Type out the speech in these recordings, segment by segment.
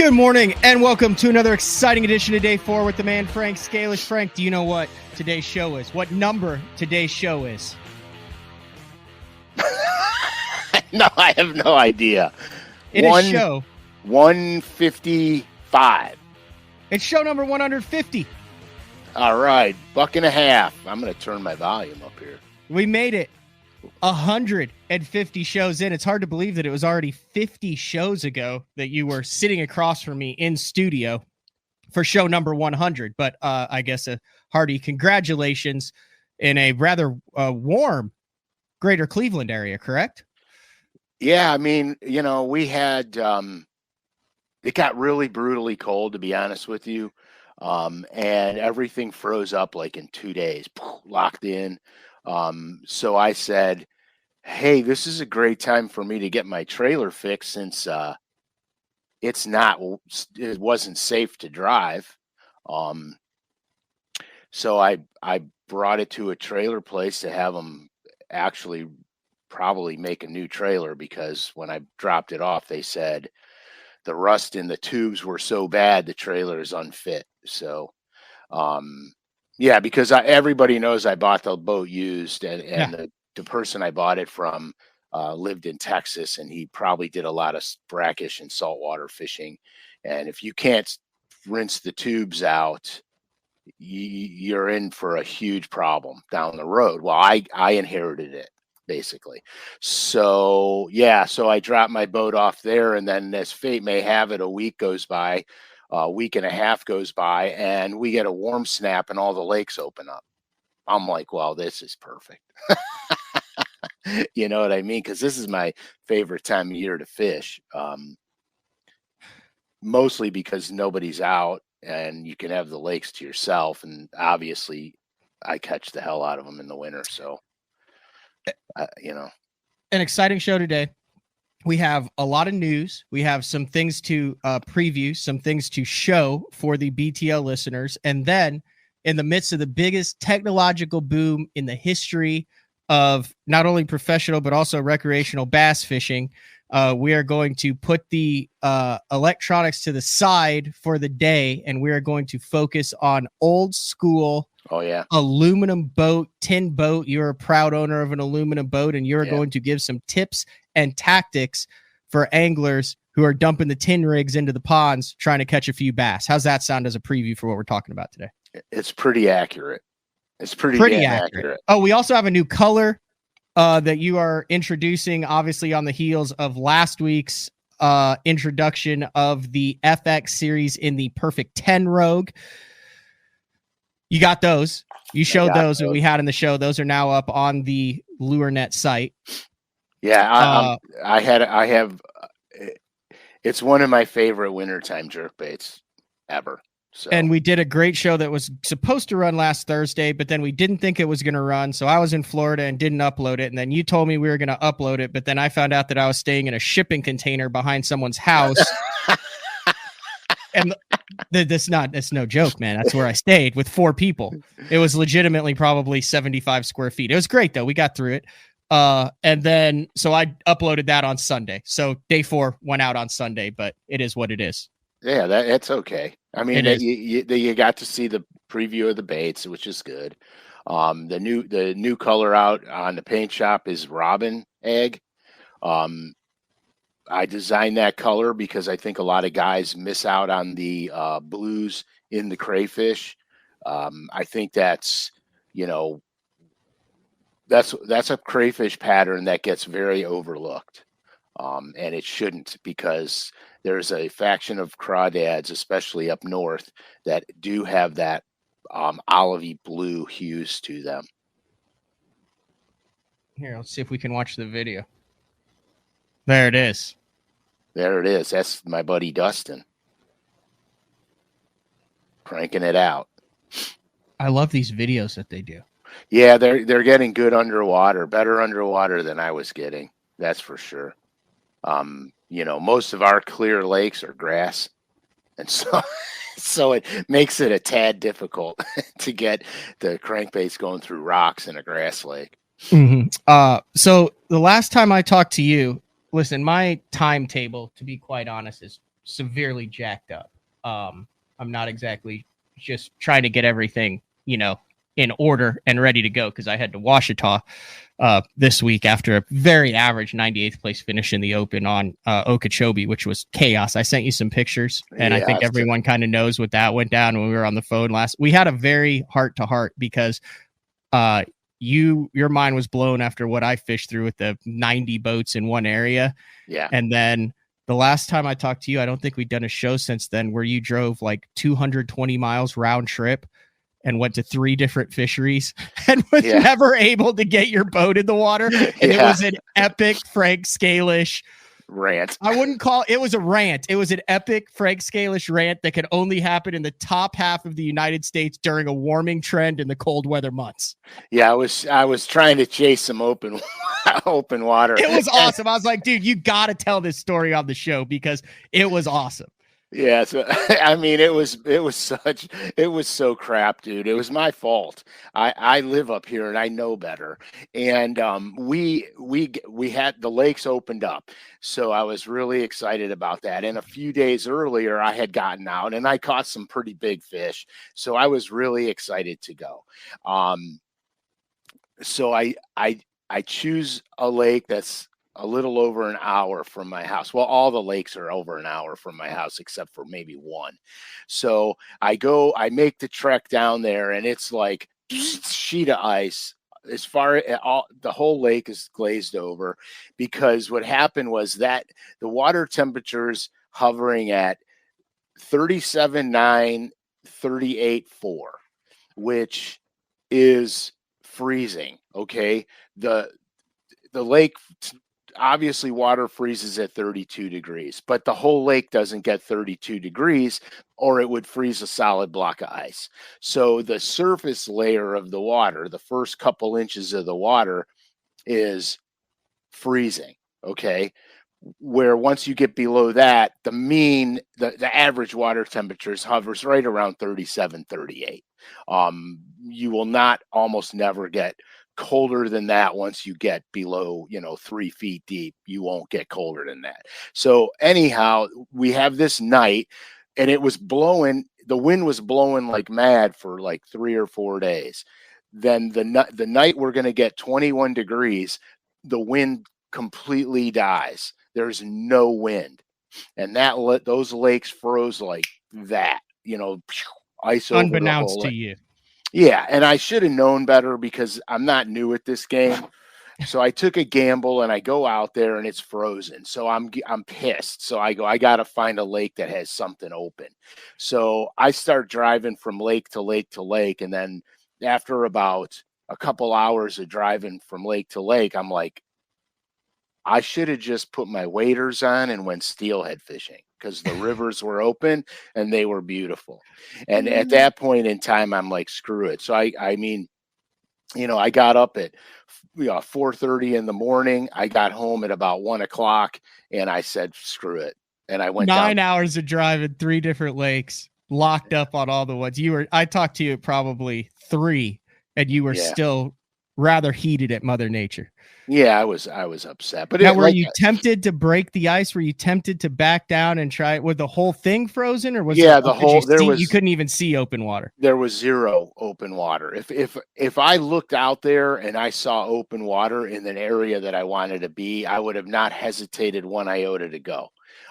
Good morning and welcome to another exciting edition of Day 4 with the man Frank SCALISH. Frank, do you know what today's show is? What number today's show is? No, I have no idea. It is show 155. It's show number 150. All right, $1.50. I'm going to turn my volume up here. We made it 150 shows in. It's hard to believe that it was already 50 shows ago that you were sitting across from me in studio for show number 100. But I guess a hearty congratulations in a rather warm greater Cleveland area, correct? Yeah, I mean, you know, we had, it got really brutally cold, to be honest with you. And everything froze up like in 2 days, locked in. So I said, hey, this is a great time for me to get my trailer fixed since it wasn't safe to drive. So I brought it to a trailer place to have them actually probably make a new trailer, because when I dropped it off, they said the rust in the tubes were so bad the trailer is unfit. So yeah, because everybody knows I bought the boat used, and the person I bought it from lived in Texas, and he probably did a lot of brackish and saltwater fishing. And if you can't rinse the tubes out, you're in for a huge problem down the road. Well, I inherited it, basically. So yeah, so I dropped my boat off there, and then as fate may have it, a week goes by. A week and a half goes by, and we get a warm snap and all the lakes open up. I'm like, well, this is perfect. You know what I mean? Because this is my favorite time of year to fish. Mostly because nobody's out and you can have the lakes to yourself. And obviously I catch the hell out of them in the winter. So, you know. An exciting show today. We have a lot of news. We have some things to preview, some things to show for the BTL listeners. And then in the midst of the biggest technological boom in the history of not only professional, but also recreational bass fishing, we are going to put the electronics to the side for the day. And we are going to focus on old school aluminum boat, tin boat. You're a proud owner of an aluminum boat, and you're going to give some tips and tactics for anglers who are dumping the tin rigs into the ponds trying to catch a few bass. How's that sound as a preview for what we're talking about today? It's pretty accurate. It's pretty accurate. Oh, we also have a new color that you are introducing, obviously on the heels of last week's introduction of the FX series in the Perfect 10 Rogue. You got those. You showed those that we had in the show. Those are now up on the LureNet site. Yeah, I have. It's one of my favorite wintertime jerkbaits ever. So. And we did a great show that was supposed to run last Thursday, but then we didn't think it was going to run. So I was in Florida and didn't upload it. And then you told me we were going to upload it, but then I found out that I was staying in a shipping container behind someone's house. And it's no joke, man. That's where I stayed with 4 people. It was legitimately probably 75 square feet. It was great though. We got through it. And then, so I uploaded that on Sunday. So day 4 went out on Sunday, but it is what it is. Yeah, that's okay. I mean, you got to see the preview of the baits, which is good. The new color out on the paint shop is robin egg. I designed that color because I think a lot of guys miss out on the blues in the crayfish. I think that's, you know, that's a crayfish pattern that gets very overlooked. And it shouldn't, because there's a faction of crawdads, especially up north, that do have that olivey blue hues to them. Here, let's see if we can watch the video. There it is. There it is. That's my buddy Dustin cranking it out. I love these videos that they do. Yeah, they're getting good underwater, better underwater than I was getting. That's for sure. You know, most of our clear lakes are grass, and so it makes it a tad difficult to get the crankbaits going through rocks in a grass lake. Mm-hmm. So the last time I talked to you, listen, my timetable, to be quite honest, is severely jacked up. I'm not exactly just trying to get everything, in order and ready to go because I had to Washita this week after a very average 98th place finish in the Open on Okeechobee, which was chaos. I sent you some pictures, and I think everyone kind of knows what that went down when we were on the phone last. We had a very heart to heart because your mind was blown after what I fished through with the 90 boats in one area. Yeah. And then the last time I talked to you, I don't think we've done a show since then where you drove like 220 miles round trip and went to 3 different fisheries and was never able to get your boat in the water. And it was an epic Frank Scalish rant. I wouldn't call it was a rant. It was an epic Frank Scalish rant that could only happen in the top half of the United States during a warming trend in the cold weather months. Yeah, I was trying to chase some open water. It was awesome. I was like, dude, you got to tell this story on the show because it was awesome. Yeah, so I mean, it was so crap, dude. It was my fault. I live up here and I know better. And we had the lakes opened up, so I was really excited about that. And a few days earlier, I had gotten out and I caught some pretty big fish, so I was really excited to go. So I choose a lake that's a little over an hour from my house. Well, all the lakes are over an hour from my house, except for maybe one. So I make the trek down there and it's like sheet of ice as far as the whole lake is glazed over because what happened was that the water temperatures hovering at 37.9, 38.4, which is freezing. Okay. The lake, obviously water freezes at 32 degrees, but the whole lake doesn't get 32 degrees or it would freeze a solid block of ice. So the surface layer of the water, the first couple inches of the water is freezing. Okay. Where once you get below that, the average water temperatures hovers right around 37, 38. You will not almost never get colder than that. Once you get below 3 feet deep, you won't get colder than that. So anyhow, we have this night and it was blowing, the wind was blowing like mad for like 3 or 4 days. Then the night we're going to get 21 degrees, the wind completely dies. There's no wind, and those lakes froze like that, ice over unbeknownst the whole to you. Yeah, and I should have known better because I'm not new at this game. So I took a gamble and I go out there and it's frozen. So I'm pissed. So I got to find a lake that has something open. So I start driving from lake to lake to lake, and then after about a couple hours of driving from lake to lake, I'm like, I should have just put my waders on and went steelhead fishing because the rivers were open and they were beautiful. And at that point in time, I'm like, screw it. So I mean, I got up at 4:30 in the morning. I got home at about 1 o'clock and I said, screw it. And I went 9 hours of driving 3 different lakes, locked up on all the ones. I talked to you at probably 3 and you were still rather heated at Mother Nature. Yeah, I was upset. But now, were you tempted to break the ice? Were you tempted to back down and try it? Was the whole thing frozen, or was the whole? You couldn't even see open water. There was zero open water. If I looked out there and I saw open water in an area that I wanted to be, I would have not hesitated 1 iota to go.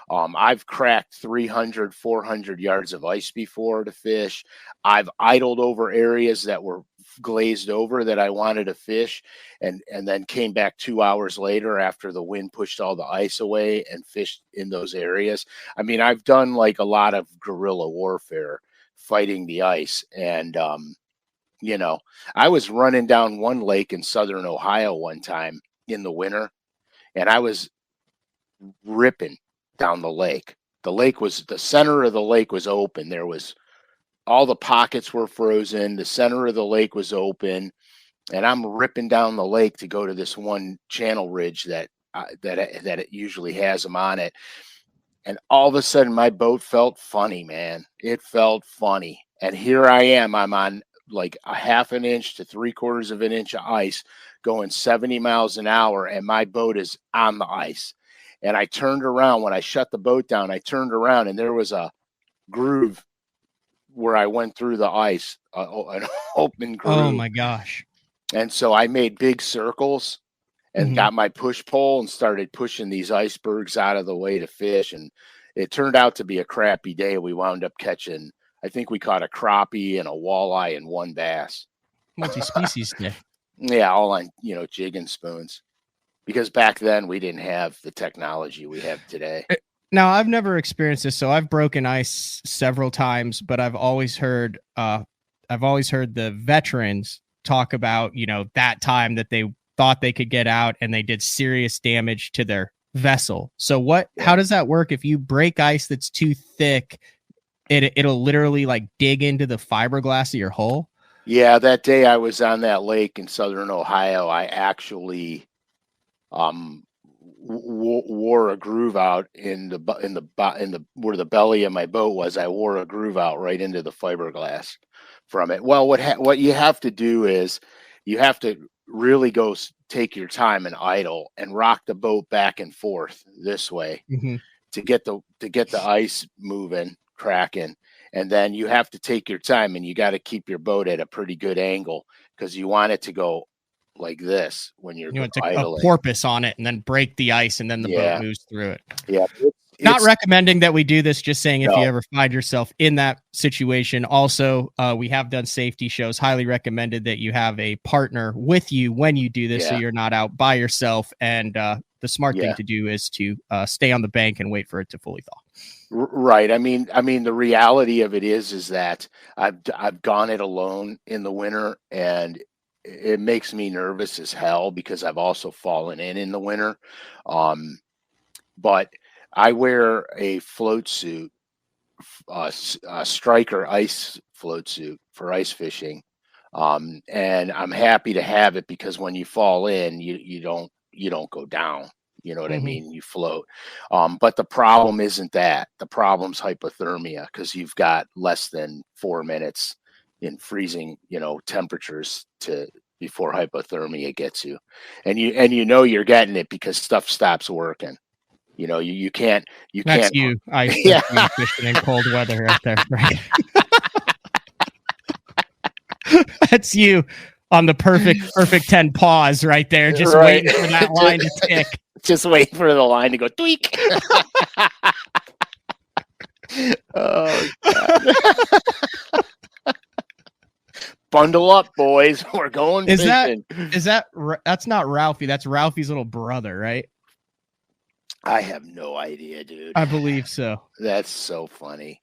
I've cracked 300, 400 yards of ice before to fish. I've idled over areas that were glazed over that I wanted to fish and then came back 2 hours later after the wind pushed all the ice away and fished in those areas. I mean, I've done like a lot of guerrilla warfare fighting the ice. And, I was running down one lake in southern Ohio one time in the winter and I was ripping down the lake. The center of the lake was open. There was all the pockets were frozen. The center of the lake was open, and I'm ripping down the lake to go to this one channel ridge that it usually has them on it. And all of a sudden, my boat felt funny, man. It felt funny. And here I am. I'm on like a 1/2 inch to 3/4 of an inch of ice, going 70 miles an hour, and my boat is on the ice. And I turned around when I shut the boat down. I turned around and there was a groove where I went through the ice, an open groove. Oh my gosh. And so I made big circles and Mhm. got my push pole and started pushing these icebergs out of the way to fish. And it turned out to be a crappy day. We wound up catching, I think we caught a crappie and a walleye and one bass. Multi-species day. Yeah, all on, jig and spoons. Because back then we didn't have the technology we have today. Now, I've never experienced this, so I've broken ice several times, but I've always heard the veterans talk about, that time that they thought they could get out and they did serious damage to their vessel. So how does that work? If you break ice that's too thick, it'll literally like dig into the fiberglass of your hull? Yeah, that day I was on that lake in southern Ohio, I actually wore a groove out in the where the belly of my boat was. I wore a groove out right into the fiberglass from it. Well, what you have to do is you have to really go take your time and idle and rock the boat back and forth this way to get the ice moving, cracking. And then you have to take your time and you got to keep your boat at a pretty good angle because you want it to go like this when you're idling. A porpoise on it and then break the ice and then the boat moves through it. Yeah. Not recommending that we do this, just saying if you ever find yourself in that situation. Also, we have done safety shows. Highly recommended that you have a partner with you when you do this so you're not out by yourself. And the smart thing to do is to stay on the bank and wait for it to fully thaw. Right. I mean, the reality of it is that I've gone it alone in the winter, and it makes me nervous as hell because I've also fallen in the winter. But I wear a float suit, a striker ice float suit for ice fishing. And I'm happy to have it because when you fall in, you don't go down. You know what I mean? You float. But the problem isn't that. The problem's hypothermia because you've got less than 4 minutes in freezing, temperatures before hypothermia gets you. And you're getting it because stuff stops working. You can't. That's you. Fishing in cold weather right there. Right? That's you on the perfect 10 pause right there, just waiting for that line to tick. Just waiting for the line to go tweak. Oh, God. Bundle up, boys. We're going fishing. That's not Ralphie. That's Ralphie's little brother, right? I have no idea, dude. I believe so. That's so funny.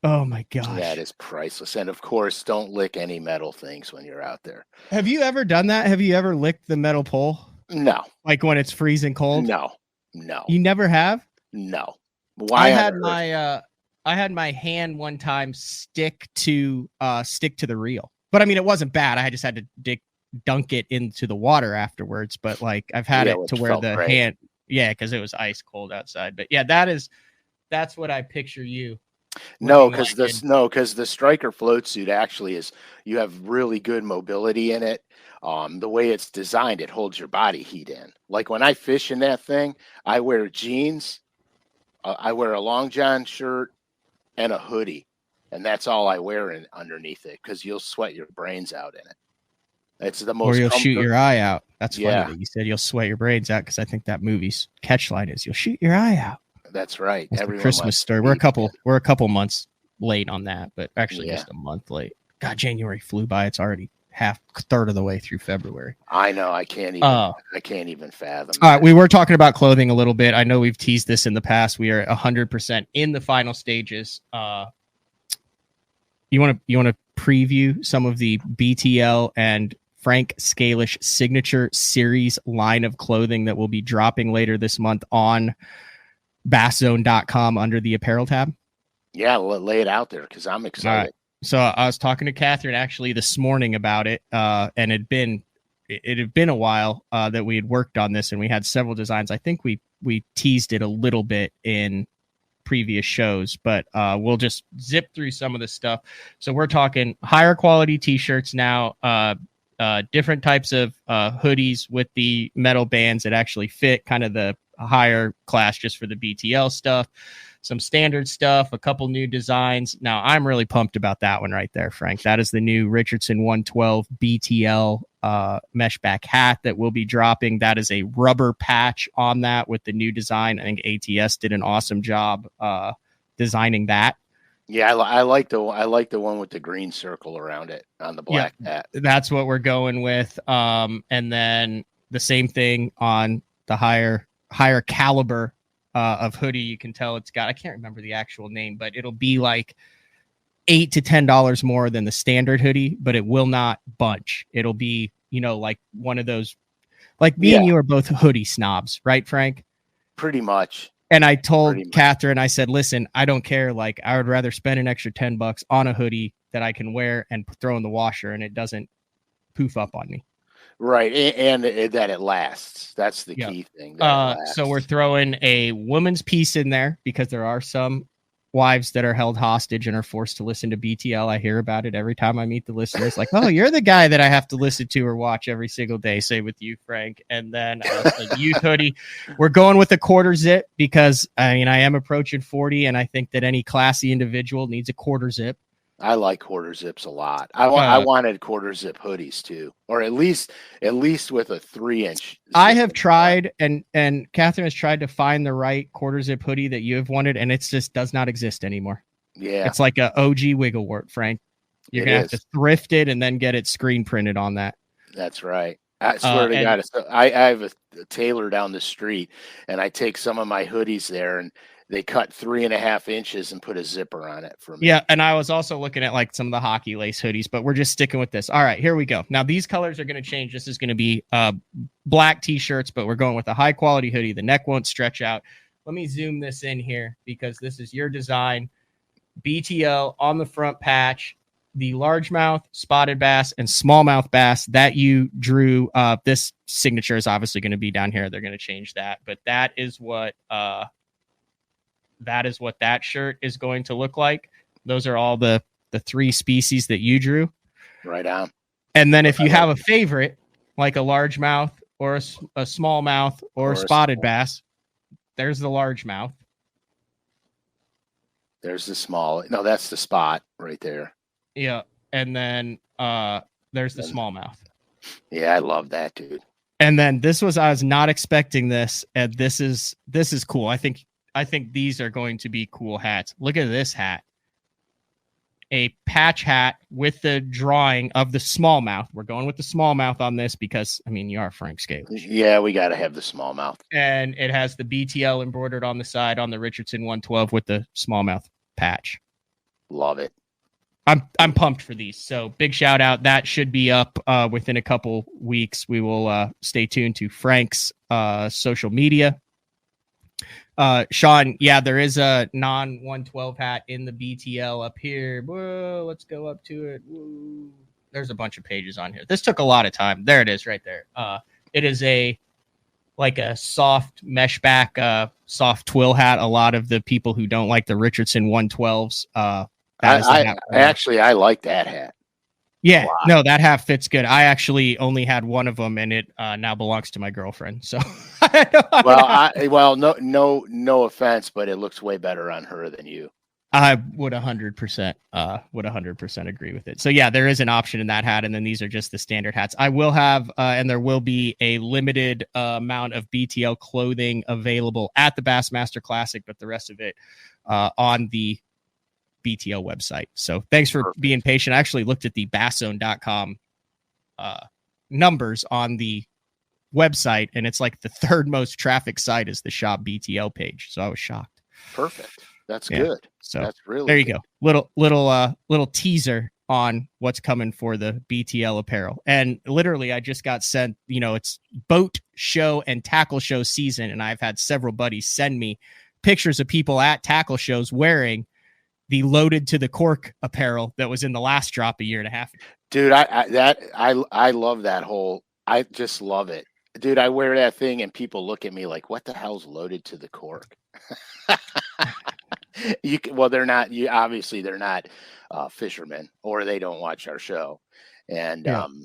Oh my gosh. That is priceless. And of course, don't lick any metal things when you're out there. Have you ever done that? Have you ever licked the metal pole? No. Like when it's freezing cold? No. You never have? No. Why? I had my hand one time stick to the reel. But I mean, it wasn't bad. I just had to dunk it into the water afterwards. But like I've had it to where the hand, because it was ice cold outside. But yeah, that's what I picture you. No, because the striker float suit actually you have really good mobility in it. The way it's designed, it holds your body heat in. Like when I fish in that thing, I wear jeans, I wear a long john shirt and a hoodie, and that's all I wear underneath it because you'll sweat your brains out in it. It's the most. Or you'll shoot your eye out. That's funny that you said you'll sweat your brains out because I think that movie's catchline is you'll shoot your eye out. That's right. That's the Christmas story. We're a couple months late on that, but actually just a month late. God, January flew by. It's already third of the way through February. I know. I can't even fathom. All right, we were talking about clothing a little bit. I know we've teased this in the past. We are 100% in the final stages. You want to preview some of the BTL and Frank SCALISH signature series line of clothing that will be dropping later this month on BassZone.com under the apparel tab? Yeah, lay it out there because I'm excited. All right. So I was talking to Catherine actually this morning about it, and it had been a while that we had worked on this, and we had several designs. I think we teased it a little bit in previous shows, but we'll just zip through some of the stuff. So we're talking higher quality t-shirts now, different types of hoodies with the metal bands that actually fit, kind of the a higher class just for the BTL stuff, some standard stuff, a couple new designs. Now, I'm really pumped about that one right there, Frank. That is the new Richardson 112 BTL mesh back hat that will be dropping. That is a rubber patch on that with the new design. I think ATS did an awesome job designing that. Yeah, I like the one with the green circle around it on the black hat. That's what we're going with. And then the same thing on the higher caliber of hoodie. You can tell it's got, I can't remember the actual name, but it'll be like $8 to $10 more than the standard hoodie, but it will not bunch. It'll be, like one of those, like me and you are both hoodie snobs, right, Frank? Pretty much. And I told Catherine, I said, listen, I don't care. Like, I would rather spend an extra $10 on a hoodie that I can wear and throw in the washer and it doesn't poof up on me. Right. And that it lasts. That's the key thing. So we're throwing a woman's piece in there because there are some wives that are held hostage and are forced to listen to BTL. I hear about it every time I meet the listeners. Like, oh, you're the guy that I have to listen to or watch every single day. Say with you, Frank. And then a youth hoodie. We're going with a quarter zip because I am approaching 40, and I think that any classy individual needs a quarter zip. I like quarter zips a lot. I wanted quarter zip hoodies too, or at least with a 3-inch. I have tried, and Catherine has tried to find the right quarter zip hoodie that you have wanted, and it just does not exist anymore. Yeah, it's like a OG Wigglewort, Frank. You're gonna have to thrift it and then get it screen printed on that. That's right. I swear to God, I have a tailor down the street, and I take some of my hoodies there, and they cut 3.5 inches and put a zipper on it for me. Yeah, and I was also looking at like some of the hockey lace hoodies, but we're just sticking with this. All right, here we go. Now these colors are going to change. This is going to be black t-shirts, but we're going with a high quality hoodie. The neck won't stretch out. Let me zoom this in here because this is your design. BTL on the front patch, the largemouth, spotted bass, and smallmouth bass that you drew. This signature is obviously going to be down here. They're going to change that, but that is what that shirt is going to look like. Those are all the 3 species that you drew. Right on. And then if you have a favorite, like a largemouth or a smallmouth or a spotted bass, there's the largemouth. There's the small. No, that's the spot right there. Yeah. And then there's the smallmouth. Yeah, I love that, dude. And then I was not expecting this. And this is cool. I think these are going to be cool hats. Look at this hat. A patch hat with the drawing of the smallmouth. We're going with the smallmouth on this because, you are Frank Scalish. Yeah, we got to have the smallmouth. And it has the BTL embroidered on the side on the Richardson 112 with the smallmouth patch. Love it. I'm pumped for these. So big shout out. That should be up within a couple weeks. We will stay tuned to Frank's social media. Sean, yeah, there is a non-112 hat in the BTL up here. Whoa, let's go up to it. Whoa. There's a bunch of pages on here. This took a lot of time. There it is right there. It is a soft mesh back, soft twill hat. A lot of the people who don't like the Richardson 112s, I like that hat. Yeah, wow. No, that hat fits good. I actually only had one of them, and it now belongs to my girlfriend. So, no offense, but it looks way better on her than you. I would 100% agree with it. So yeah, there is an option in that hat, and then these are just the standard hats. I will have, and there will be a limited amount of BTL clothing available at the Bassmaster Classic, but the rest of it on the BTL website. So thanks for being patient. I actually looked at the basszone.com numbers on the website, and it's like the 3rd most traffic site is the shop BTL page. So I was shocked. Perfect. That's good. So that's really there you good. go. Little teaser on what's coming for the BTL apparel. And literally I just got sent, it's boat show and tackle show season. And I've had several buddies send me pictures of people at tackle shows wearing the loaded to the cork apparel that was in the last drop a year and a half ago. Dude, I love that whole, I just love it. Dude, I wear that thing and people look at me like, what the hell's loaded to the cork? They're not, obviously they're not fishermen, or they don't watch our show. And, but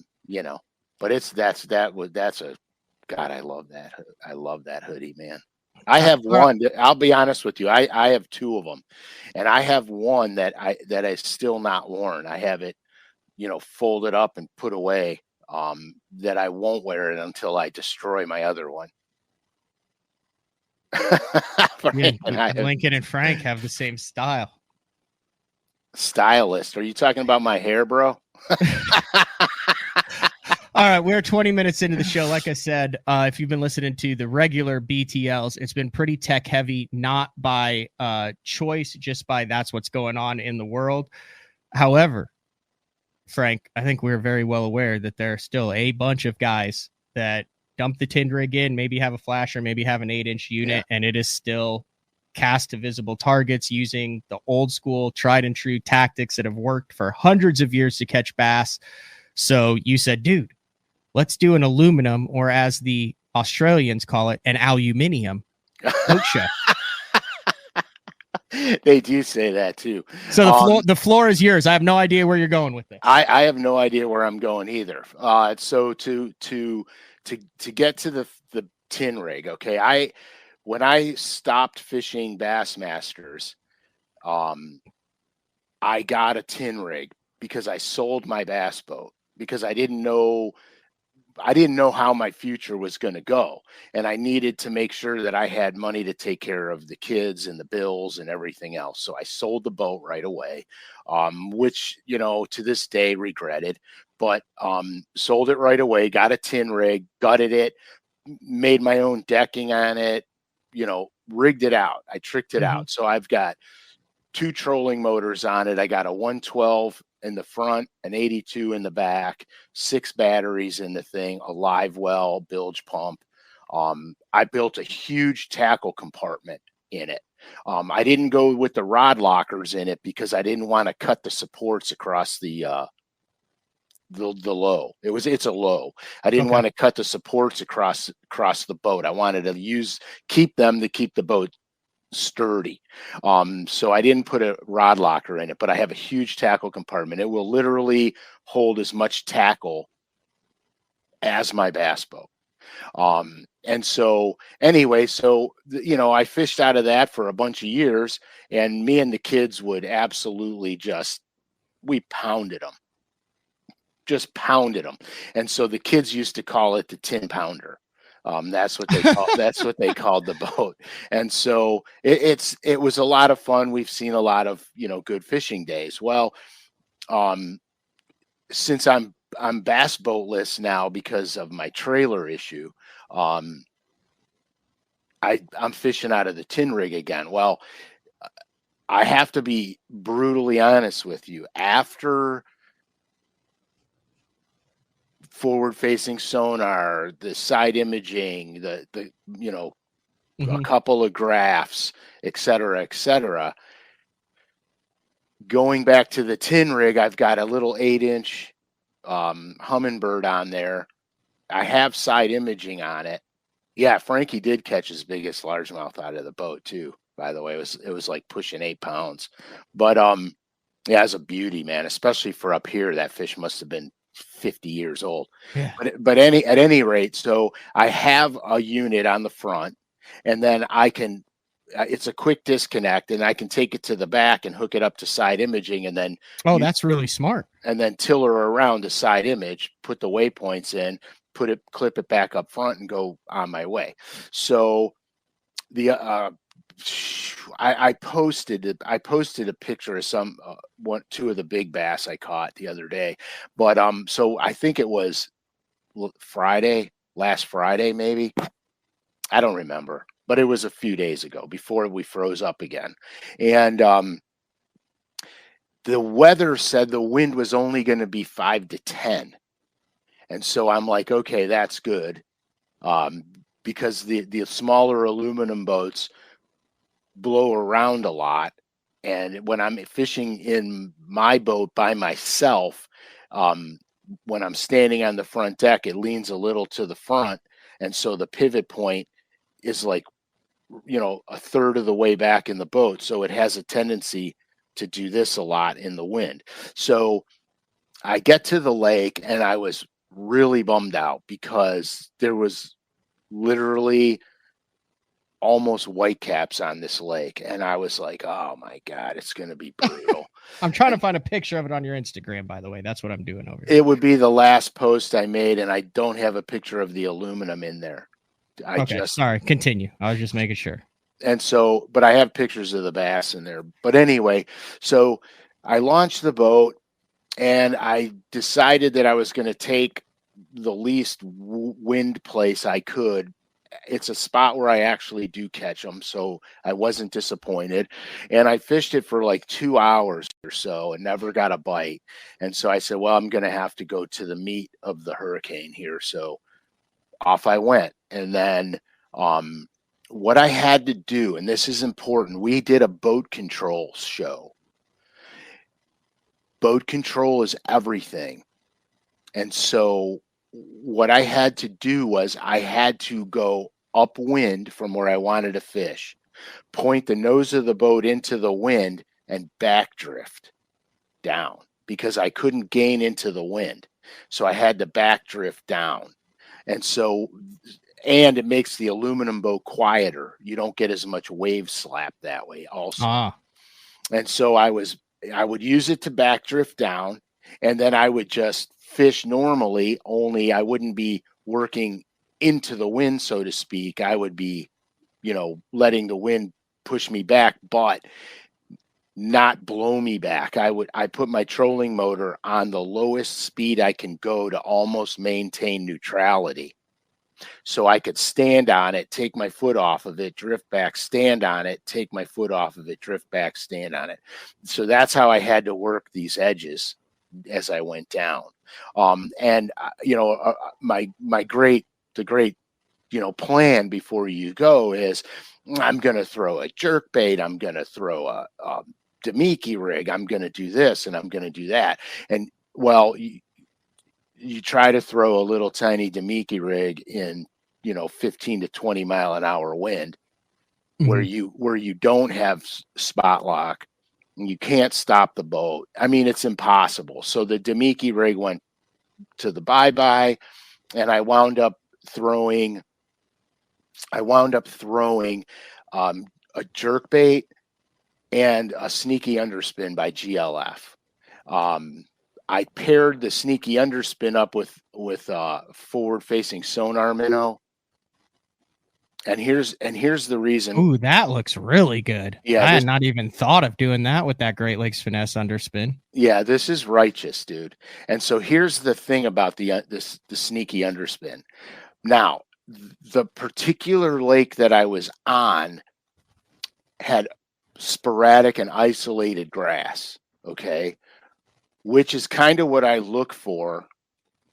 God, I love that. I love that hoodie, man. I have all right. one. I'll be honest with you. I have two of them, and I have one that is still not worn. I have it, folded up and put away. That I won't wear it until I destroy my other one. Yeah, Frank and I have Lincoln and Frank have the same style. stylist. Are you talking about my hair, bro? All right, we're 20 minutes into the show. Like I said, if you've been listening to the regular BTLs, it's been pretty tech heavy, not by choice, just by that's what's going on in the world. However, Frank, I think we're very well aware that there are still a bunch of guys that dump the tin rig in, maybe have a flasher, maybe have an 8-inch unit, and it is still cast to visible targets using the old school, tried and true tactics that have worked for hundreds of years to catch bass. So you said, dude, let's do an aluminum, or as the Australians call it, an aluminium boat show. They do say that too. So the floor is yours. I have no idea where you're going with this. I have no idea where I'm going either. So to get to the tin rig, okay. When I stopped fishing Bassmasters, I got a tin rig because I sold my bass boat because I didn't know how my future was going to go, and I needed to make sure that I had money to take care of the kids and the bills and everything else. So I sold the boat right away, which to this day regretted, but sold it right away. Got a tin rig, gutted it, made my own decking on it, rigged it out. I tricked it out. So I've got 2 trolling motors on it. I got a 112 in the front, an 82 in the back, 6 batteries in the thing, a live well, bilge pump. I built a huge tackle compartment in it. I didn't go with the rod lockers in it because I didn't want to cut the supports across the low. It's a low. I didn't want to cut the supports across the boat. I wanted to keep them to keep the boat sturdy. So I didn't put a rod locker in it, but I have a huge tackle compartment. It will literally hold as much tackle as my bass boat. And so anyway, I fished out of that for a bunch of years, and me and the kids would absolutely we pounded them. Just pounded them. And so the kids used to call it the 10 pounder. That's what they called the boat. And so it was a lot of fun. We've seen a lot of, good fishing days. Well, since I'm bass boatless now because of my trailer issue, I'm fishing out of the tin rig again. Well, I have to be brutally honest with you. After forward-facing sonar, the side imaging, the a couple of graphs, et cetera, going back to the tin rig, I've got a little 8-inch Humminbird on there. I have side imaging on it. Yeah, Frankie did catch his biggest largemouth out of the boat too. By the way, it was like pushing 8 pounds, but yeah, it's a beauty, man. Especially for up here, that fish must have been 50 years old. Yeah. But at any rate, so I have a unit on the front, and then I can. It's a quick disconnect, and I can take it to the back and hook it up to side imaging, and then that's really smart. And then tiller around the side image, put the waypoints in, clip it back up front, and go on my way. So the I posted a picture of two of the big bass I caught the other day, but so I think it was last Friday maybe, I don't remember, but it was a few days ago before we froze up again, and the weather said the wind was only going to be 5 to 10, and so I'm like, okay, that's good, because the smaller aluminum boats blow around a lot, and when I'm fishing in my boat by myself, when I'm standing on the front deck, it leans a little to the front, and so the pivot point is like a third of the way back in the boat, so it has a tendency to do this a lot in the wind. So I get to the lake, and I was really bummed out because there was literally almost whitecaps on this lake. And I was like, oh my God, it's going to be brutal. I'm trying to find a picture of it on your Instagram, by the way. That's what I'm doing over here. It would be the last post I made, and I don't have a picture of the aluminum in there. Sorry, continue. I was just making sure. And so, but I have pictures of the bass in there. But anyway, so I launched the boat, and I decided that I was going to take the least wind place I could. It's a spot where I actually do catch them, so I wasn't disappointed. And I fished it for like 2 hours or so and never got a bite. And so I said, well, I'm going to have to go to the meat of the hurricane here. So off I went. And then what I had to do, and this is important, we did a boat control show. Boat control is everything. And so what I had to do was I had to go upwind from where I wanted to fish, point the nose of the boat into the wind, and backdrift down because I couldn't gain into the wind. So I had to backdrift down. And so, and it makes the aluminum boat quieter. You don't get as much wave slap that way also. And so I would use it to backdrift down, and then I would just fish normally, only I wouldn't be working into the wind, so to speak. I would be, letting the wind push me back, but not blow me back. I put my trolling motor on the lowest speed I can go to almost maintain neutrality. So I could stand on it, take my foot off of it, drift back, stand on it, take my foot off of it, drift back, stand on it. So that's how I had to work these edges as I went down. My great plan before you go is I'm going to throw a jerk bait. I'm going to throw a Demiki rig. I'm going to do this and I'm going to do that. And well, you try to throw a little tiny Demiki rig in, 15 to 20 mile an hour wind, where you don't have spot lock and you can't stop the boat. I mean, it's impossible. So the Demiki rig went to the bye-bye, and I wound up throwing a jerk bait and a sneaky underspin by GLF. I paired the sneaky underspin up with forward-facing sonar minnow. And here's the reason. Ooh, that looks really good. Yeah, I had not even thought of doing that with that Great Lakes Finesse underspin. Yeah, this is righteous, dude. And so here's the thing about the sneaky underspin. Now, the particular lake that I was on had sporadic and isolated grass, okay? Which is kind of what I look for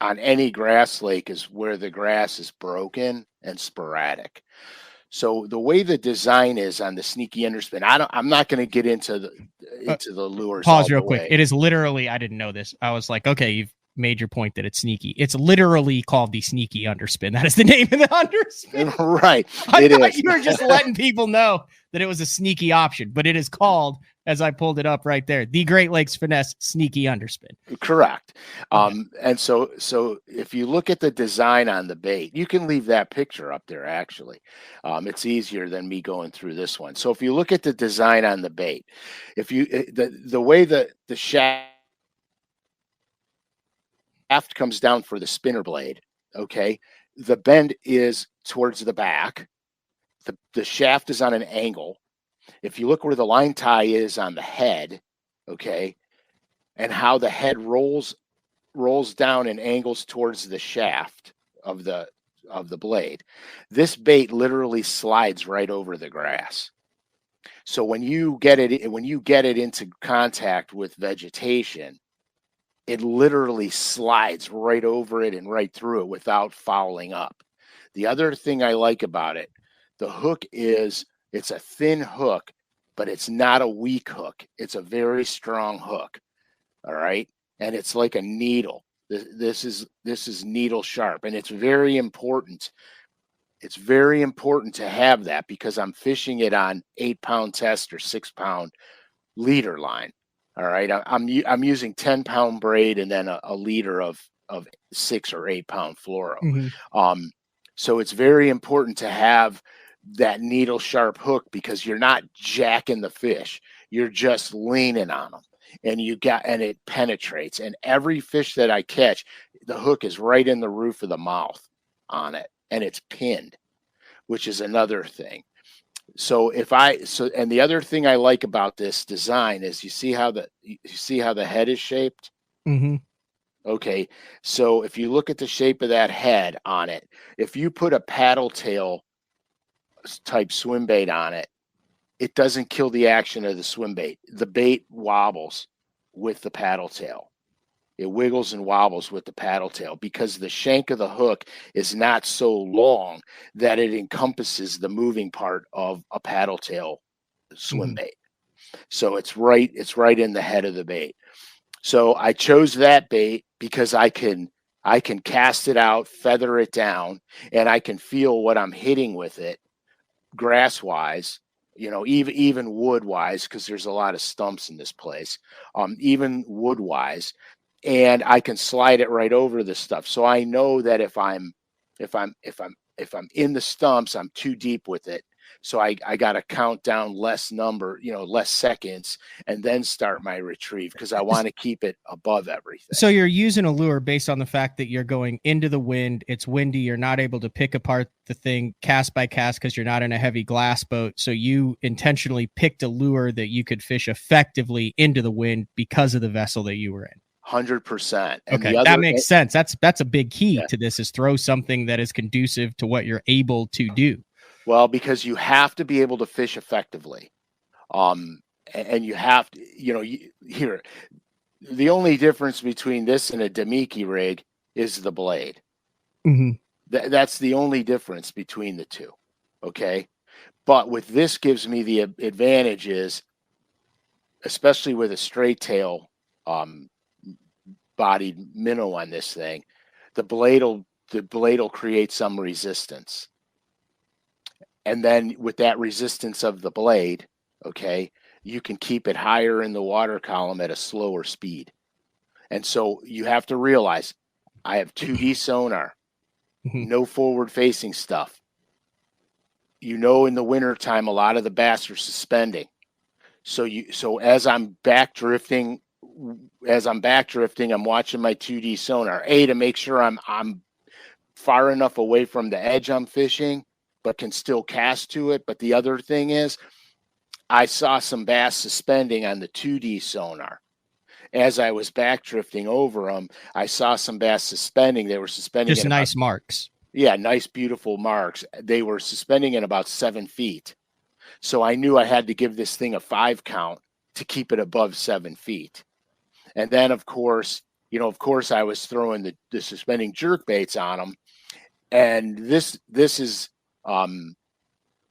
on any grass lake, is where the grass is broken and sporadic. So the way the design is on the sneaky underspin, I'm not going to get into the lures. Pause real quick. It is literally, I didn't know this. I was like, okay, you've made your point that it's sneaky. It's literally called the sneaky underspin. That is the name of the underspin. Right. I thought you were just letting people know that it was a sneaky option, but it is called, as I pulled it up right there, the Great Lakes Finesse sneaky underspin. Correct. And so if you look at the design on the bait, you can leave that picture up there, actually. It's easier than me going through this one. So if you look at the design on the bait, if you the way the shaft comes down for the spinner blade, okay, the bend is towards the back. The shaft is on an angle. If you look where the line tie is on the head, okay, and how the head rolls down and angles towards the shaft of the blade, this bait literally slides right over the grass. So when you get it into contact with vegetation, it literally slides right over it and right through it without fouling up. The other thing I like about it, the hook it's a thin hook, but it's not a weak hook. It's a very strong hook. All right. And it's like a needle. This is needle sharp, and it's very important. It's very important to have that, because I'm fishing it on 8-pound test or 6-pound leader line. All right. I'm using 10-pound braid and then a leader of 6 or 8-pound fluoro. So it's very important to have that needle sharp hook, because you're not jacking the fish. You're just leaning on them, and it penetrates. And every fish that I catch, the hook is right in the roof of the mouth on it, and it's pinned, which is another thing. So and the other thing I like about this design is you see how the head is shaped? Mm-hmm. Okay. So if you look at the shape of that head on it, if you put a paddle tail type swim bait on it, it doesn't kill the action of the swim bait. The bait wobbles with the paddle tail. It wiggles and wobbles with the paddle tail because the shank of the hook is not so long that it encompasses the moving part of a paddle tail swim bait. So it's right in the head of the bait. So I chose that bait because I can cast it out, feather it down, and I can feel what I'm hitting with it grass wise, even wood wise, because there's a lot of stumps in this place, even wood wise, and I can slide it right over the stuff. So I know that if I'm in the stumps, I'm too deep with it. So I got to count down less seconds, and then start my retrieve, because I want to keep it above everything. So you're using a lure based on the fact that you're going into the wind. It's windy. You're not able to pick apart the thing cast by cast because you're not in a heavy glass boat. So you intentionally picked a lure that you could fish effectively into the wind because of the vessel that you were in. 100%. Okay, that makes sense. That's a big key to this, is throw something that is conducive to what you're able to do. Well, because you have to be able to fish effectively. And you have to, here, the only difference between this and a Demiki rig is the blade. Mm-hmm. That's the only difference between the two. Okay. But with this gives me the advantage is, especially with a straight tail bodied minnow on this thing, the blade will create some resistance. And then with that resistance of the blade, okay, you can keep it higher in the water column at a slower speed. And so you have to realize I have 2D sonar, no forward facing stuff. In the wintertime, a lot of the bass are suspending. So as I'm back drifting, I'm watching my 2D sonar, to make sure I'm far enough away from the edge I'm fishing, but can still cast to it. But the other thing is, I saw some bass suspending on the 2D sonar. As I was back drifting over them, I saw some bass suspending. They were suspending just nice marks. Yeah, nice, beautiful marks. They were suspending at about 7 feet. So I knew I had to give this thing a 5 count to keep it above 7 feet. And then, of course, I was throwing the suspending jerk baits on them. And this is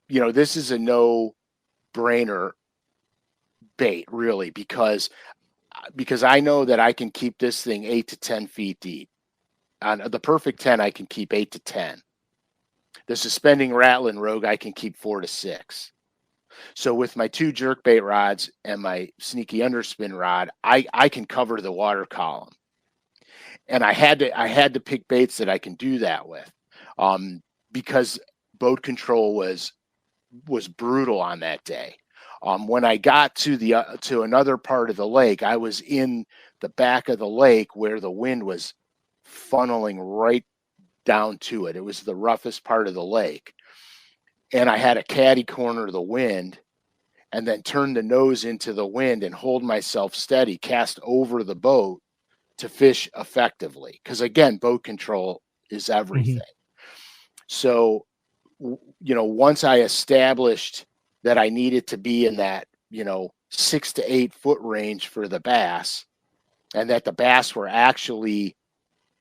this is a no-brainer bait, really, because I know that I can keep this thing 8 to 10 feet deep. On the perfect 10, I can keep 8 to 10. The suspending rattling rogue, I can keep 4 to 6. So with my 2 jerkbait rods and my sneaky underspin rod, I can cover the water column. And I had to pick baits that I can do that with, because boat control was brutal on that day. When I got to another part of the lake, I was in the back of the lake where the wind was funneling right down to it. It was the roughest part of the lake. And I had to caddy corner the wind and then turn the nose into the wind and hold myself steady, cast over the boat to fish effectively. Because again, boat control is everything. So, once I established that I needed to be in that, 6 to 8 foot range for the bass, and that the bass were actually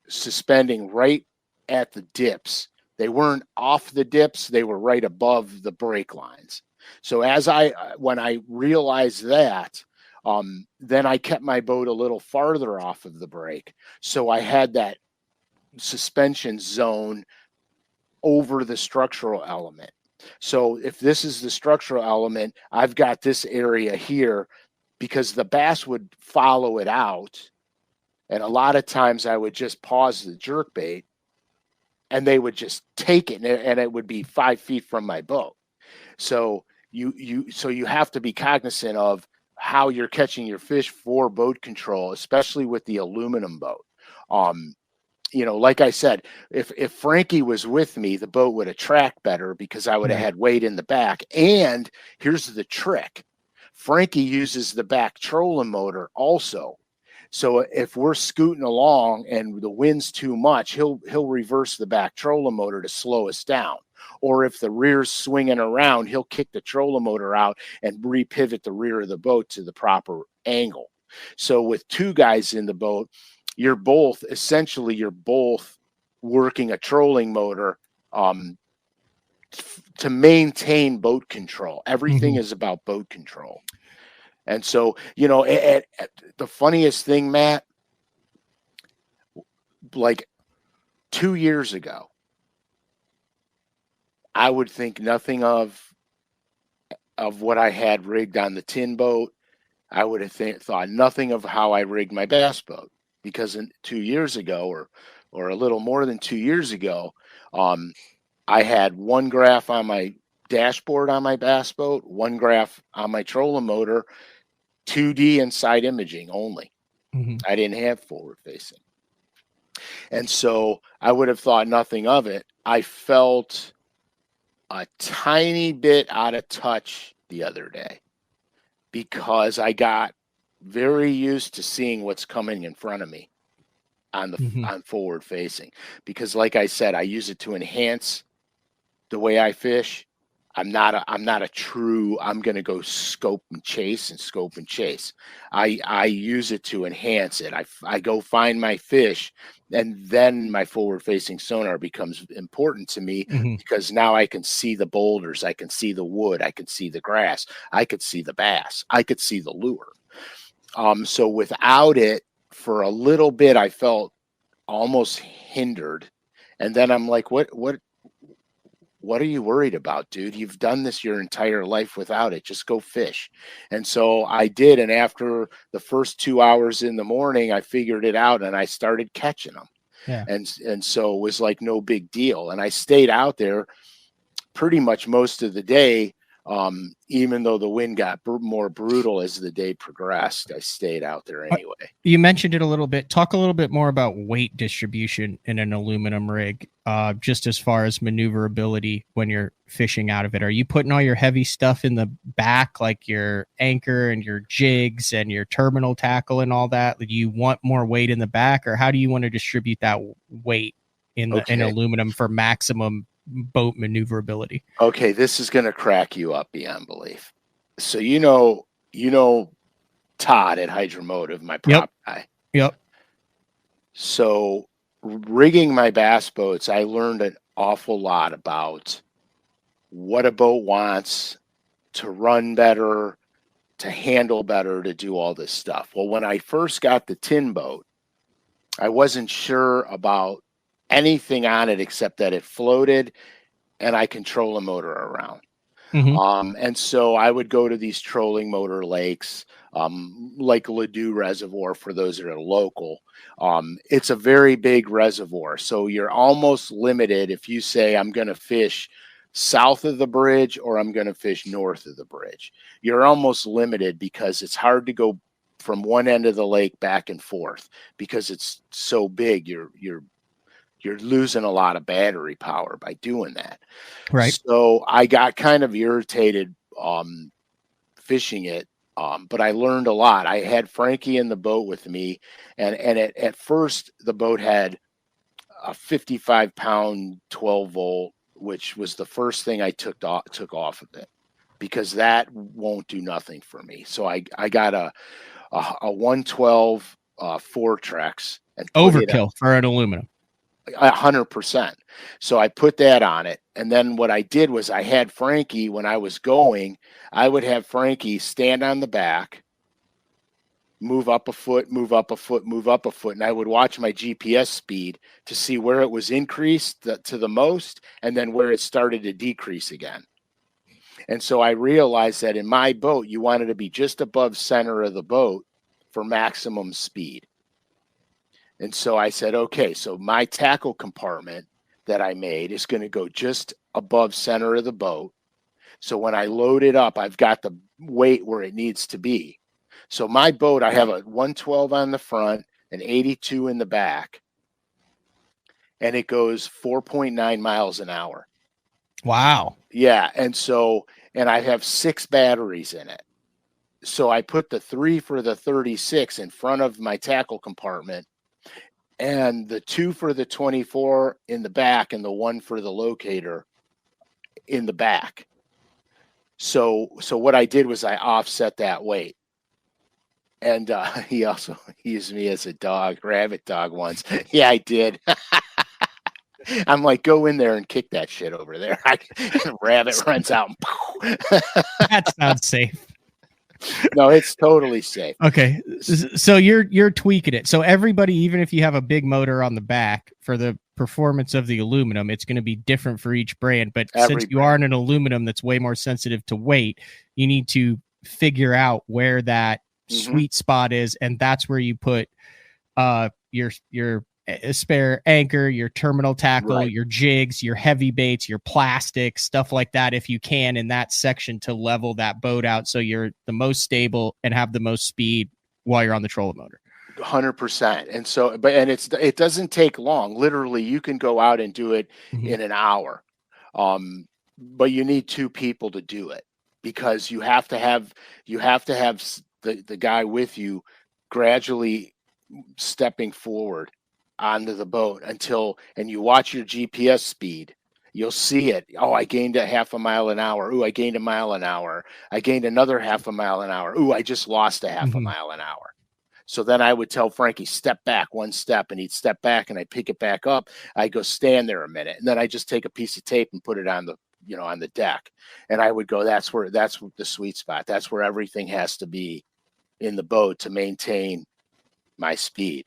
suspending right at the dips. They weren't off the dips, they were right above the break lines. So when I realized that, then I kept my boat a little farther off of the break. So I had that suspension zone over the structural element. So if this is the structural element, I've got this area here, because the bass would follow it out. And a lot of times I would just pause the jerk bait and they would just take it, and it would be 5 feet from my boat. So you have to be cognizant of how you're catching your fish for boat control, especially with the aluminum boat. Like I said, if Frankie was with me, the boat would have tracked better because I would have Right. had weight in the back. And here's the trick: Frankie uses the back trolling motor also. So if we're scooting along and the wind's too much, he'll reverse the back trolling motor to slow us down. Or if the rear's swinging around, he'll kick the trolling motor out and repivot the rear of the boat to the proper angle. So with two guys in the boat, you're both working a trolling motor to maintain boat control. Everything is about boat control. And so, the funniest thing, Matt, like 2 years ago, I would think nothing of what I had rigged on the tin boat. I would have thought nothing of how I rigged my bass boat, because 2 years ago, or a little more than 2 years ago, I had one graph on my dashboard on my bass boat, one graph on my trolling motor, 2D inside imaging only. I didn't have forward facing. And so I would have thought nothing of it. I felt a tiny bit out of touch the other day because I got very used to seeing what's coming in front of me on forward facing. Because like I said, I use it to enhance the way I fish. I'm not a true, I'm going to go scope and chase. I use it to enhance it. I go find my fish, and then my forward facing sonar becomes important to me because now I can see the boulders, I can see the wood, I can see the grass, I could see the bass, I could see the lure. So without it, for a little bit, I felt almost hindered. And then I'm like, what are you worried about, dude? You've done this your entire life without it. Just go fish. And so I did. And after the first 2 hours in the morning, I figured it out and I started catching them. Yeah. And so it was like no big deal. And I stayed out there pretty much most of the day. Even though the wind got more brutal as the day progressed, I stayed out there anyway. You mentioned it a little bit. Talk a little bit more about weight distribution in an aluminum rig, just as far as maneuverability when you're fishing out of it. Are you putting all your heavy stuff in the back, like your anchor and your jigs and your terminal tackle and all that? Do you want more weight in the back, or how do you want to distribute that weight in aluminum for maximum boat maneuverability? Okay, this is going to crack you up beyond belief. So Todd at Hydromotive, my prop guy. Yep. So rigging my bass boats, I learned an awful lot about what a boat wants to run better, to handle better, to do all this stuff. Well, when I first got the tin boat, I wasn't sure about anything on it except that it floated and I control a motor around. And so I would go to these trolling motor lakes, like Ladue Reservoir for those that are local. It's a very big reservoir. So you're almost limited if you say, I'm going to fish south of the bridge or I'm going to fish north of the bridge. You're almost limited because it's hard to go from one end of the lake back and forth because it's so big. You're losing a lot of battery power by doing that. Right. So I got kind of irritated fishing it, but I learned a lot. I had Frankie in the boat with me, and at first the boat had a 55-pound 12-volt, which was the first thing I took off of it because that won't do nothing for me. So I got a 112 Fortrex and overkill for an aluminum. 100%. So I put that on it. And then what I did was I had Frankie, when I was going, I would have Frankie stand on the back, move up a foot, move up a foot, move up a foot. And I would watch my GPS speed to see where it was increased to the most and then where it started to decrease again. And so I realized that in my boat, you wanted to be just above center of the boat for maximum speed. And so I said, okay, so my tackle compartment that I made is going to go just above center of the boat. So when I load it up, I've got the weight where it needs to be. So my boat, I have a 112 on the front, an 82 in the back, and it goes 4.9 miles an hour. Wow. Yeah. And I have 6 batteries in it. So I put the 3 for the 36 in front of my tackle compartment, and the 2 for the 24 in the back, and the 1 for the locator in the back. So what I did was I offset that weight. And he also used me as a dog, rabbit dog once. Yeah, I did. I'm like, go in there and kick that shit over there. Rabbit runs out. And That's not safe. No, it's totally safe. Okay. So you're tweaking it. So everybody, even if you have a big motor on the back for the performance of the aluminum, it's going to be different for each brand. But since you are in an aluminum that's way more sensitive to weight, you need to figure out where that sweet spot is, and that's where you put your spare anchor, your terminal tackle, your jigs, your heavy baits, your plastic, stuff like that, if you can, in that section to level that boat out so you're the most stable and have the most speed while you're on the trolling motor. 100%. And so, it doesn't take long. Literally, you can go out and do it in an hour. But you need 2 people to do it, because you have to have the guy with you gradually stepping forward onto the boat and you watch your GPS speed. You'll see it. Oh, I gained a half a mile an hour. Ooh, I gained a mile an hour. I gained another half a mile an hour. Ooh, I just lost a half a mile an hour. So then I would tell Frankie, step back 1 step, and he'd step back, and I'd pick it back up. I'd go stand there a minute, and then I just take a piece of tape and put it on the deck. And I would go, that's the sweet spot. That's where everything has to be in the boat to maintain my speed.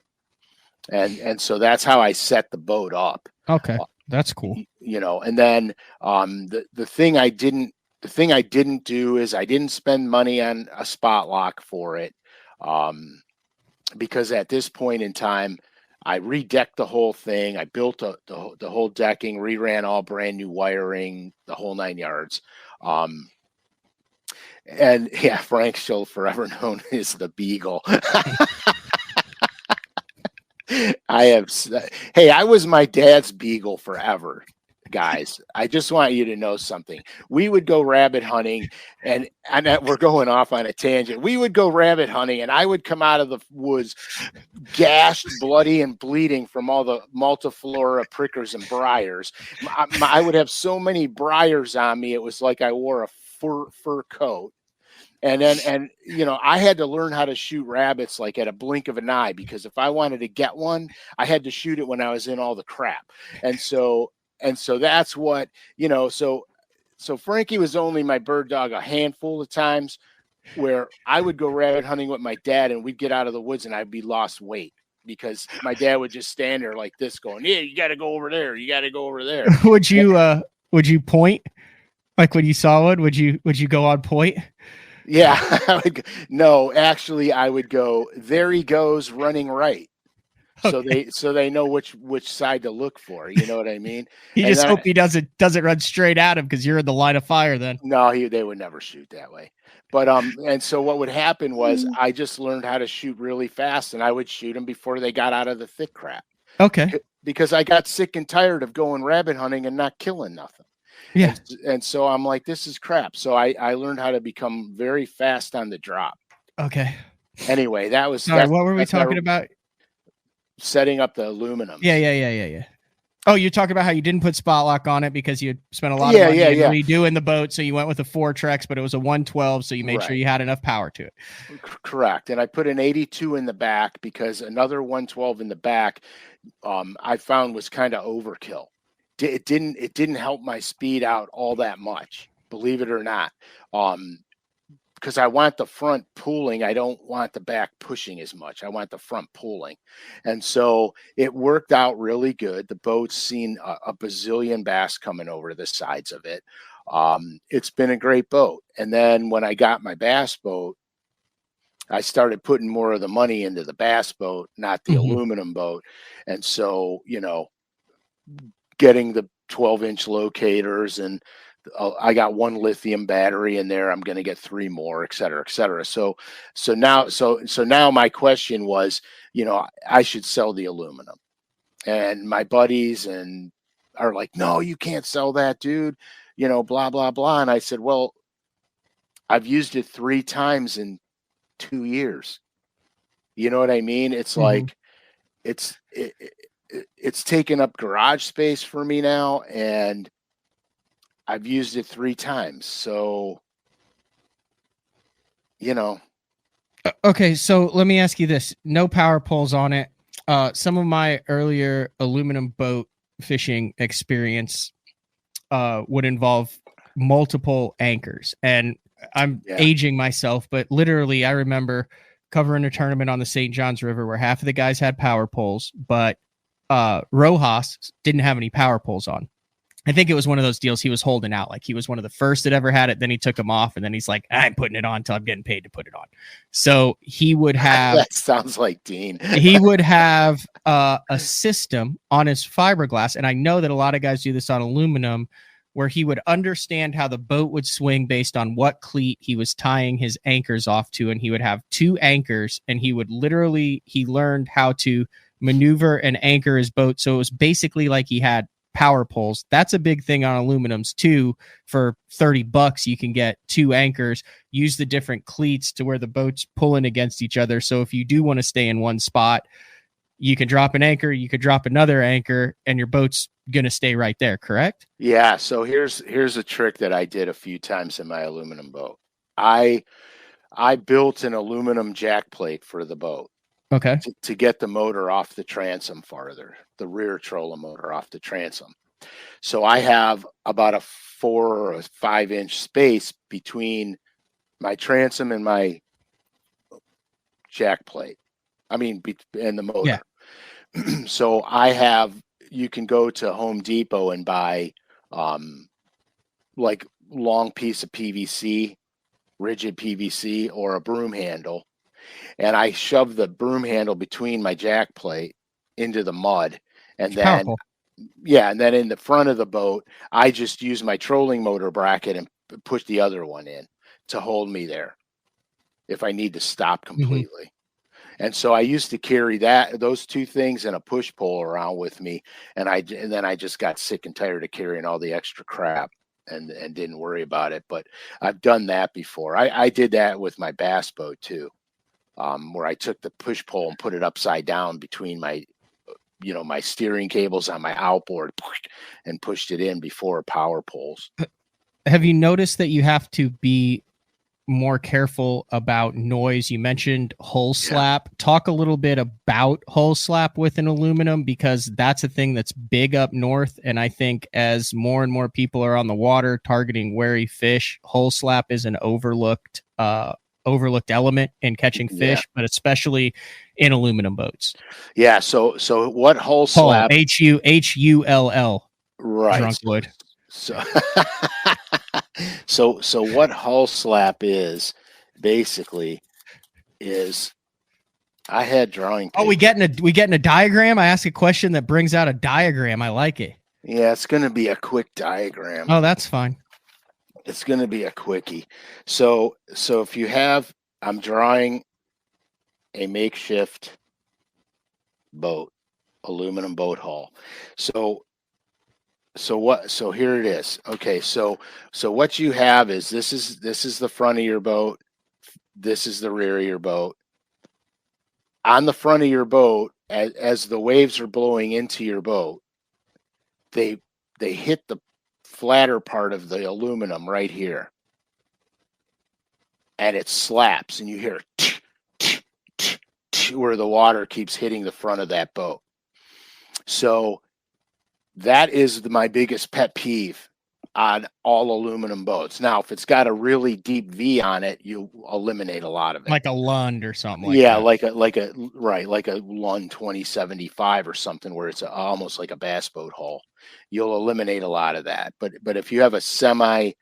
And so that's how I set the boat up. Okay. That's cool. And then the thing I didn't do is I didn't spend money on a spot lock for it. Because at this point in time, I redecked the whole thing. I built the whole decking, reran all brand new wiring, the whole 9 yards. And yeah, Frank Schill, forever known as the Beagle. I was my dad's Beagle forever, guys. I just want you to know something. We would go rabbit hunting, and we're going off on a tangent. We would go rabbit hunting, and I would come out of the woods gashed, bloody, and bleeding from all the multiflora, prickers, and briars. I would have so many briars on me, it was like I wore a fur coat. And I had to learn how to shoot rabbits like at a blink of an eye, because if I wanted to get one, I had to shoot it when I was in all the crap. And so that's what, so Frankie was only my bird dog a handful of times, where I would go rabbit hunting with my dad, and we'd get out of the woods and I'd be lost weight, because my dad would just stand there like this going, yeah, you got to go over there. You got to go over there. Would you point? Like when you saw one, would you go on point? Yeah. No, actually I would go, there he goes running right. Okay. So they know which side to look for. You know what I mean? You just hope he doesn't run straight at him, because you're in the line of fire then. No, they would never shoot that way. But and so what would happen was I just learned how to shoot really fast, and I would shoot them before they got out of the thick crap. Okay. Because I got sick and tired of going rabbit hunting and not killing nothing. Yeah. And so I'm like, this is crap. So I learned how to become very fast on the drop. Okay. Anyway, that was. Sorry, what were we talking about? Setting up the aluminum. Yeah. Oh, you're talking about how you didn't put spot lock on it because you spent a lot of money redoing the boat, so you went with a 4Trex, but it was a 112, so you made sure you had enough power to it. Correct. And I put an 82 in the back, because another 112 in the back, I found was kind of overkill. It didn't help my speed out all that much, believe it or not. Because I want the front pulling. I don't want the back pushing as much. I want the front pulling. And so it worked out really good. The boat's seen a bazillion bass coming over the sides of it. It's been a great boat. And then when I got my bass boat, I started putting more of the money into the bass boat, not the aluminum boat. And so, getting the 12-inch locators and I got one lithium battery in there. I'm going to get 3 more, et cetera, et cetera. So now my question was, I should sell the aluminum, and my buddies are like, no, you can't sell that, dude. Blah, blah, blah. And I said, well, I've used it 3 times in 2 years. You know what I mean? It's like, it's taken up garage space for me now, and I've used it 3 times. So, Okay, so let me ask you this. No power poles on it. Some of my earlier aluminum boat fishing experience would involve multiple anchors. And I'm aging myself, but literally I remember covering a tournament on the St. Johns River where half of the guys had power poles, but Rojas didn't have any power poles on. I think it was one of those deals he was holding out. Like he was one of the first that ever had it. Then he took them off, and then he's like, I'm putting it on until I'm getting paid to put it on. So he would have that sounds like Dean. He would have a system on his fiberglass, and I know that a lot of guys do this on aluminum, where he would understand how the boat would swing based on what cleat he was tying his anchors off to, and he would have 2 anchors, and he learned how to maneuver and anchor his boat. So it was basically like he had power poles. That's a big thing on aluminums too. For $30 you can get 2 anchors, use the different cleats to where the boat's pulling against each other. So if you do want to stay in one spot, you can drop an anchor, you could drop another anchor, and your boat's going to stay right there, correct? Yeah, so here's a trick that I did a few times in my aluminum boat. I built an aluminum jack plate for the boat. Okay. To get the motor off the transom farther, the rear trolling motor off the transom. So I have about a 4 or 5 inch space between my transom and my jack plate. I mean, and the motor. Yeah. So you can go to Home Depot and buy like long piece of PVC, rigid PVC, or a broom handle. And I shoved the broom handle between my jack plate into the mud. And then, and then in the front of the boat, I just used my trolling motor bracket and push the other one in to hold me there if I need to stop completely. Mm-hmm. And so I used to carry those 2 things and a push pole around with me. And then I just got sick and tired of carrying all the extra crap and didn't worry about it. But I've done that before. I did that with my bass boat too. Where I took the push pole and put it upside down between my steering cables on my outboard and pushed it in before power poles. Have you noticed that you have to be more careful about noise? You mentioned hull slap. Talk a little bit about hull slap with an aluminum, because that's a thing that's big up north. And I think as more and more people are on the water targeting wary fish, hull slap is an overlooked element in catching fish, but especially in aluminum boats. Yeah. So what hull slap? Hull. Right. Drunkwood. So what hull slap is basically is I had drawing paper. Oh, we getting a diagram? I ask a question that brings out a diagram. I like it. Yeah, it's going to be a quick diagram. Oh, that's fine. It's going to be a quickie. So if you have, I'm drawing a makeshift boat, aluminum boat hull. So here it is. Okay. So what you have is this is the front of your boat. This is the rear of your boat. On the front of your boat, as the waves are blowing into your boat, they hit the flatter part of the aluminum right here, and it slaps, and you hear where the water keeps hitting the front of that boat. So that is my biggest pet peeve on all aluminum boats. Now, if it's got a really deep V on it, you eliminate a lot of it, like a Lund or something. Like that. like a Lund 2075 or something, where it's almost like a bass boat hull. You'll eliminate a lot of that. But if you have a semi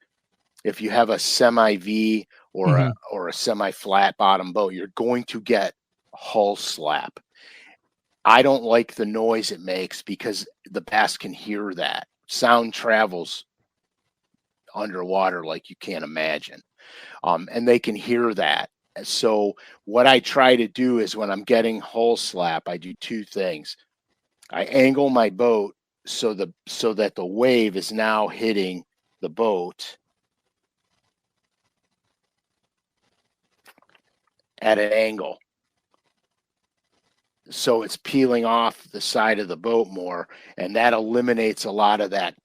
V or a semi flat bottom boat, you're going to get hull slap. I don't like the noise it makes because the bass can hear that. Sound travels underwater like you can't imagine. And they can hear that. So what I try to do is when I'm getting hull slap, I do two things. I angle my boat so that the wave is now hitting the boat at an angle. So it's peeling off the side of the boat more, and that eliminates a lot of that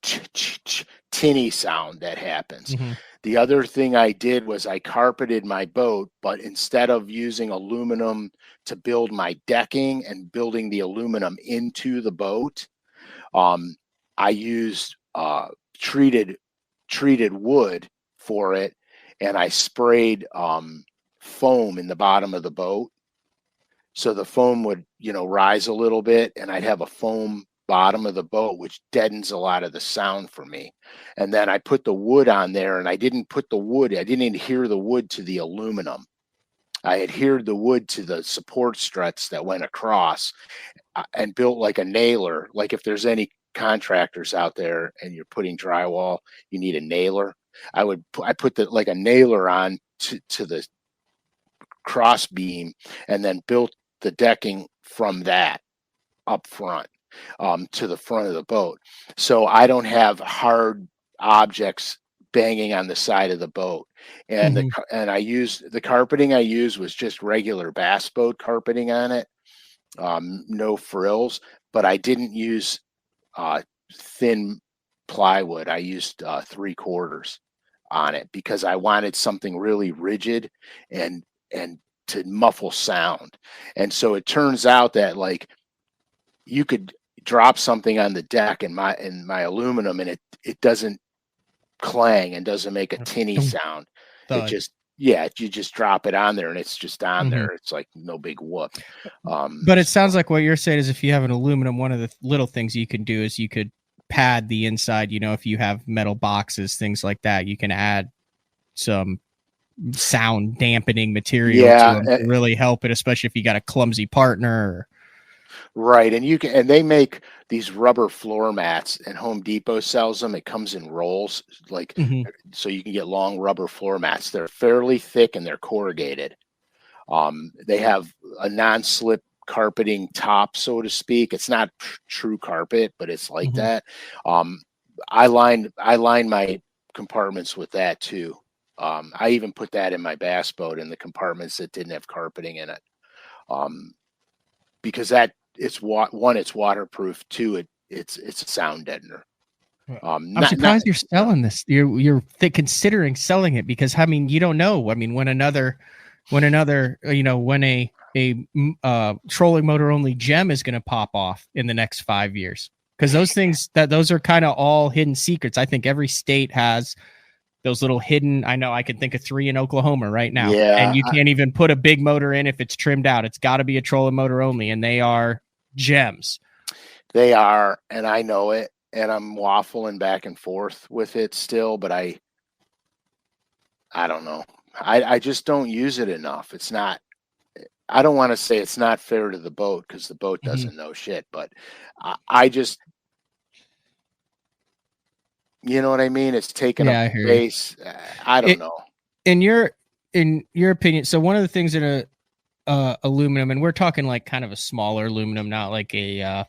tinny sound that happens. Mm-hmm. The other thing I did was I carpeted my boat, but instead of using aluminum to build my decking and building the aluminum into the boat, I used treated wood for it, and I sprayed foam in the bottom of the boat. So the foam would, rise a little bit, and I'd have a foam bottom of the boat, which deadens a lot of the sound for me. And then I put the wood on there, and I didn't adhere the wood to the aluminum. I adhered the wood to the support struts that went across, and built like a nailer. Like if there's any contractors out there and you're putting drywall, you need a nailer. I put like a nailer on to the cross beam, and then built the decking from that up front to the front of the boat. So I don't have hard objects banging on the side of the boat. And Mm-hmm. the carpeting I used was just regular bass boat carpeting on it. No frills, but I didn't use thin plywood. I used 3/4 on it because I wanted something really rigid and to muffle sound. And so it turns out that like you could drop something on the deck in my aluminum, and it doesn't clang and doesn't make a tinny sound. It just you just drop it on there and it's just on there. It's like no big whoop. But it sounds like what you're saying is if you have an aluminum, one of the little things you can do is you could pad the inside. If you have metal boxes, things like that, you can add some sound dampening material to them to really help it, especially if you got a clumsy partner. Right. And they make these rubber floor mats, and Home Depot sells them. It comes in rolls, like, so you can get long rubber floor mats. They're fairly thick and they're corrugated. They have a non-slip carpeting top, so to speak. It's not true carpet, but it's like that. I line my compartments with that too. I even put that in my bass boat in the compartments that didn't have carpeting in it. Because it's waterproof. Two, it's a sound deadener. I'm surprised you're selling this. You're considering selling it because you don't know. When a trolling motor only gem is going to pop off in the next 5 years, because those are kind of all hidden secrets. I think every state has those little hidden. I know I can think of 3 in Oklahoma right now. Yeah, and you can't even put a big motor in if it's trimmed out. It's got to be a trolling motor only, and they are gems. They are, and I know it, and I'm waffling back and forth with it still, but I don't know. I just don't use it enough. It's not. I don't want to say it's not fair to the boat because the boat doesn't know shit, but I just. You know what I mean? It's taking up space. I don't know. In your opinion, so one of the things in a aluminum, and we're talking like kind of a smaller aluminum, not like I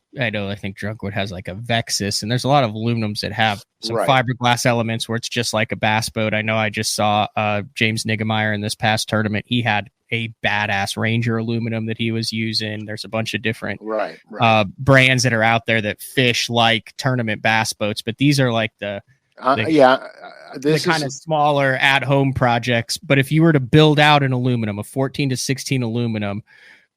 think Drunkwood has like a Vexus, and there's a lot of aluminums that have some fiberglass elements where it's just like a bass boat. I know I just saw James Niggemeyer in this past tournament. He had a badass Ranger aluminum that he was using. There's a bunch of different brands that are out there that fish like tournament bass boats, but these are like the kind of smaller at-home projects. But if you were to build out an aluminum, a 14 to 16 aluminum,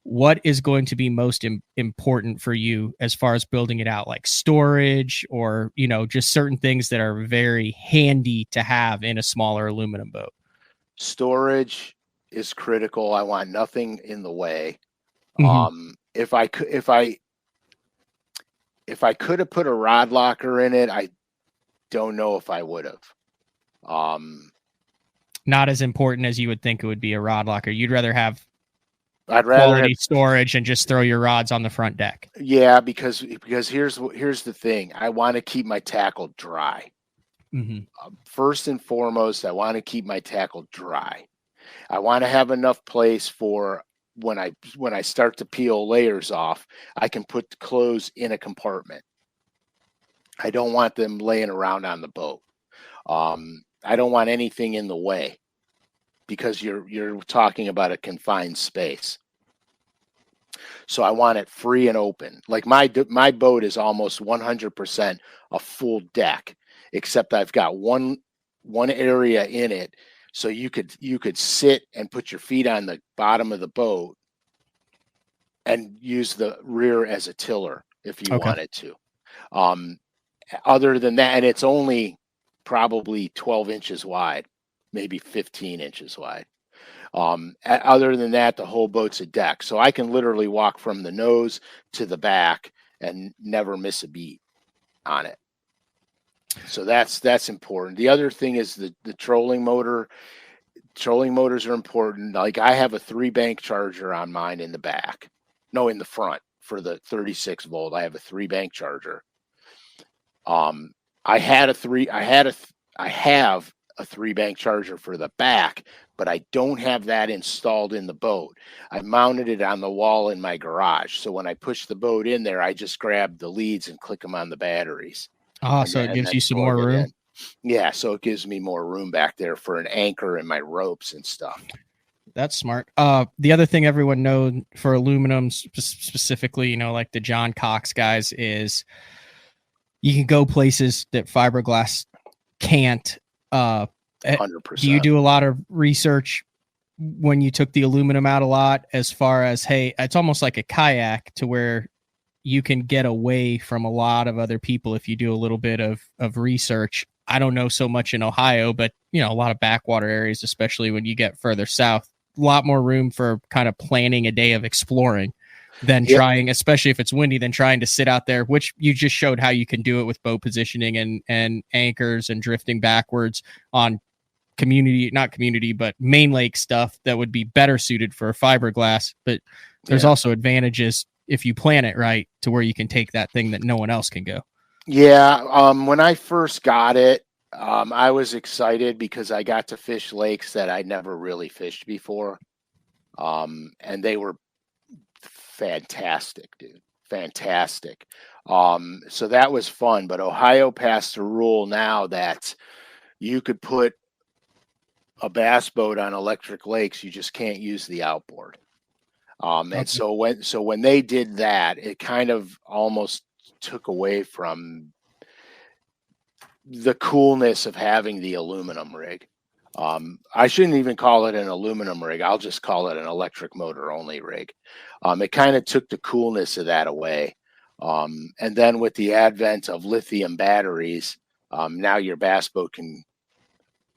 what is going to be most important for you as far as building it out, like storage or just certain things that are very handy to have in a smaller aluminum boat? Storage is critical. I want nothing in the way. If I could have put a rod locker in it, I don't know if I would have. Not as important as you would think it would be a rod locker. You'd rather have quality storage and just throw your rods on the front deck. Yeah, because here's the thing. I want to keep my tackle dry. First and foremost, I want to keep my tackle dry. I want to have enough place for when I start to peel layers off, I can put the clothes in a compartment. I don't want them laying around on the boat. I don't want anything in the way because you're talking about a confined space. So I want it free and open. Like my boat is almost 100% a full deck, except I've got one area in it, so you could sit and put your feet on the bottom of the boat and use the rear as a tiller if you wanted to. Other than that, and it's only probably 12 inches wide, maybe 15 inches wide. Other than that, the whole boat's a deck. So I can literally walk from the nose to the back and never miss a beat on it. So that's important. The other thing is the trolling motor. Trolling motors are important. Like I have a 3-bank charger on mine in the back. No, in the front for the 36 volt. I have a 3-bank charger. I have a 3-bank charger for the back, but I don't have that installed in the boat. I mounted it on the wall in my garage. So when I push the boat in there, I just grab the leads and click them on the batteries. So it gives you some more room. Yeah, so it gives me more room back there for an anchor and my ropes and stuff. That's smart. The other thing everyone knows for aluminum specifically, like the John Cox guys, is you can go places that fiberglass can't. 100%. Do you do a lot of research when you took the aluminum out a lot as far as, hey, it's almost like a kayak to where you can get away from a lot of other people if you do a little bit of research? I don't know so much in Ohio, but a lot of backwater areas, especially when you get further south, a lot more room for kind of planning a day of exploring than trying, especially if it's windy, than trying to sit out there, which you just showed how you can do it with boat positioning and anchors and drifting backwards on but main lake stuff that would be better suited for fiberglass. But there's also advantages if you plan it right to where you can take that thing that no one else can go. Yeah. When I first got it, I was excited because I got to fish lakes that I'd never really fished before. And they were fantastic, dude. Fantastic. So that was fun. But Ohio passed a rule now that you could put a bass boat on electric lakes. You just can't use the outboard. And so when they did that, it kind of almost took away from the coolness of having the aluminum rig. I shouldn't even call it an aluminum rig. I'll just call it an electric motor only rig. It kind of took the coolness of that away. And then with the advent of lithium batteries, now your bass boat can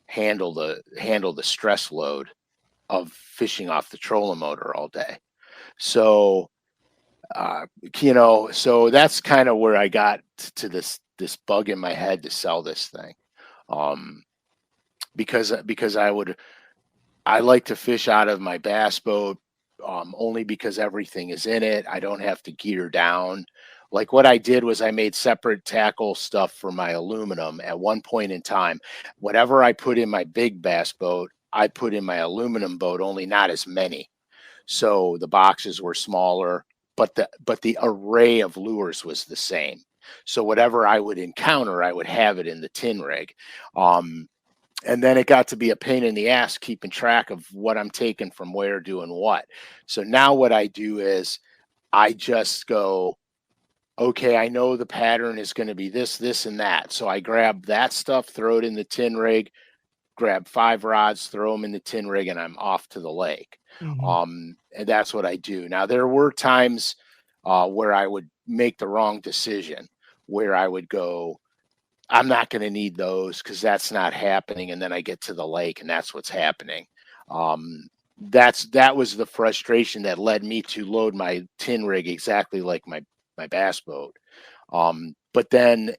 handle the stress load of fishing off the trolling motor all day. So, so that's kind of where I got to this bug in my head to sell this thing. Because I like to fish out of my bass boat, only because everything is in it. I don't have to gear down. Like what I did was I made separate tackle stuff for my aluminum at one point in time. Whatever I put in my big bass boat, I put in my aluminum boat, only not as many. So the boxes were smaller, but the array of lures was the same. So whatever I would encounter, I would have it in the tin rig. And then it got to be a pain in the ass keeping track of what I'm taking from where, doing what. So now what I do is I just go, okay, I know the pattern is going to be this, this, and that. So I grab that stuff, throw it in the tin rig, grab 5 rods, throw them in the tin rig, and I'm off to the lake. And that's what I do. Now, there were times where I would make the wrong decision, where I would go, I'm not going to need those because that's not happening. And then I get to the lake and that's what's happening. That was the frustration that led me to load my tin rig exactly like my bass boat. But then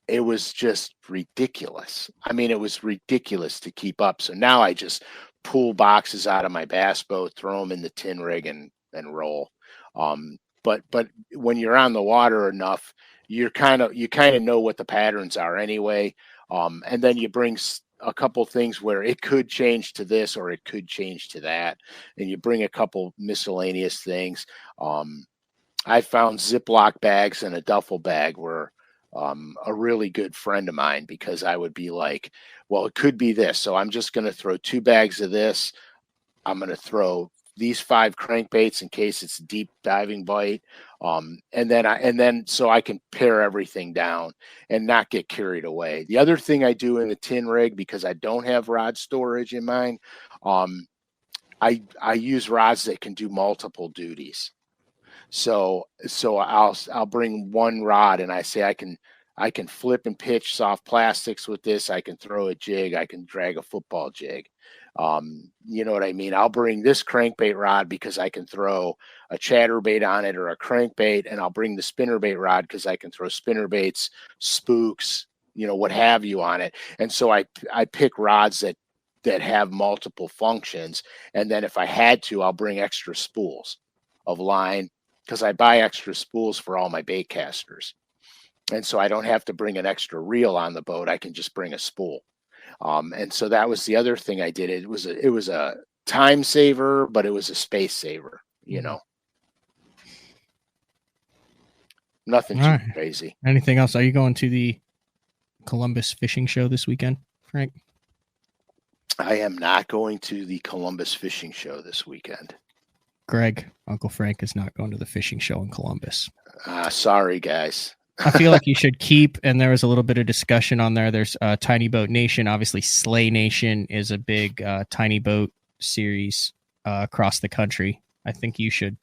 it was just ridiculous. I mean, it was ridiculous to keep up. So now I just pull boxes out of my bass boat, throw them in the tin rig and roll. But when you're on the water enough, you kind of know what the patterns are anyway. And then you bring a couple things where it could change to this or it could change to that, and you bring a couple miscellaneous things. I found Ziploc bags and a duffel bag were a really good friend of mine, because I would be like, well, it could be this, so I'm just going to throw 2 bags of this. I'm going to throw these 5 crankbaits in case it's a deep diving bite. And then so I can pare everything down and not get carried away. The other thing I do in the tin rig, because I don't have rod storage in mine, I use rods that can do multiple duties. So I'll bring one rod, and I say I can flip and pitch soft plastics with this. I can throw a jig. I can drag a football jig. You know what I mean? I'll bring this crankbait rod because I can throw a chatterbait on it or a crankbait, and I'll bring the spinnerbait rod because I can throw spinnerbaits, spooks, what have you on it. And so I pick rods that have multiple functions. And then if I had to, I'll bring extra spools of line, because I buy extra spools for all my bait casters. And so I don't have to bring an extra reel on the boat. I can just bring a spool. And so that was the other thing I did. It was a time saver, but it was a space saver, Nothing too crazy. Anything else? Are you going to the Columbus fishing show this weekend, Frank? I am not going to the Columbus fishing show this weekend. Greg, Uncle Frank is not going to the fishing show in Columbus. Sorry, guys. I feel like you should keep, and there was a little bit of discussion on there. There's Tiny Boat Nation. Obviously, Slay Nation is a big tiny boat series across the country. I think you should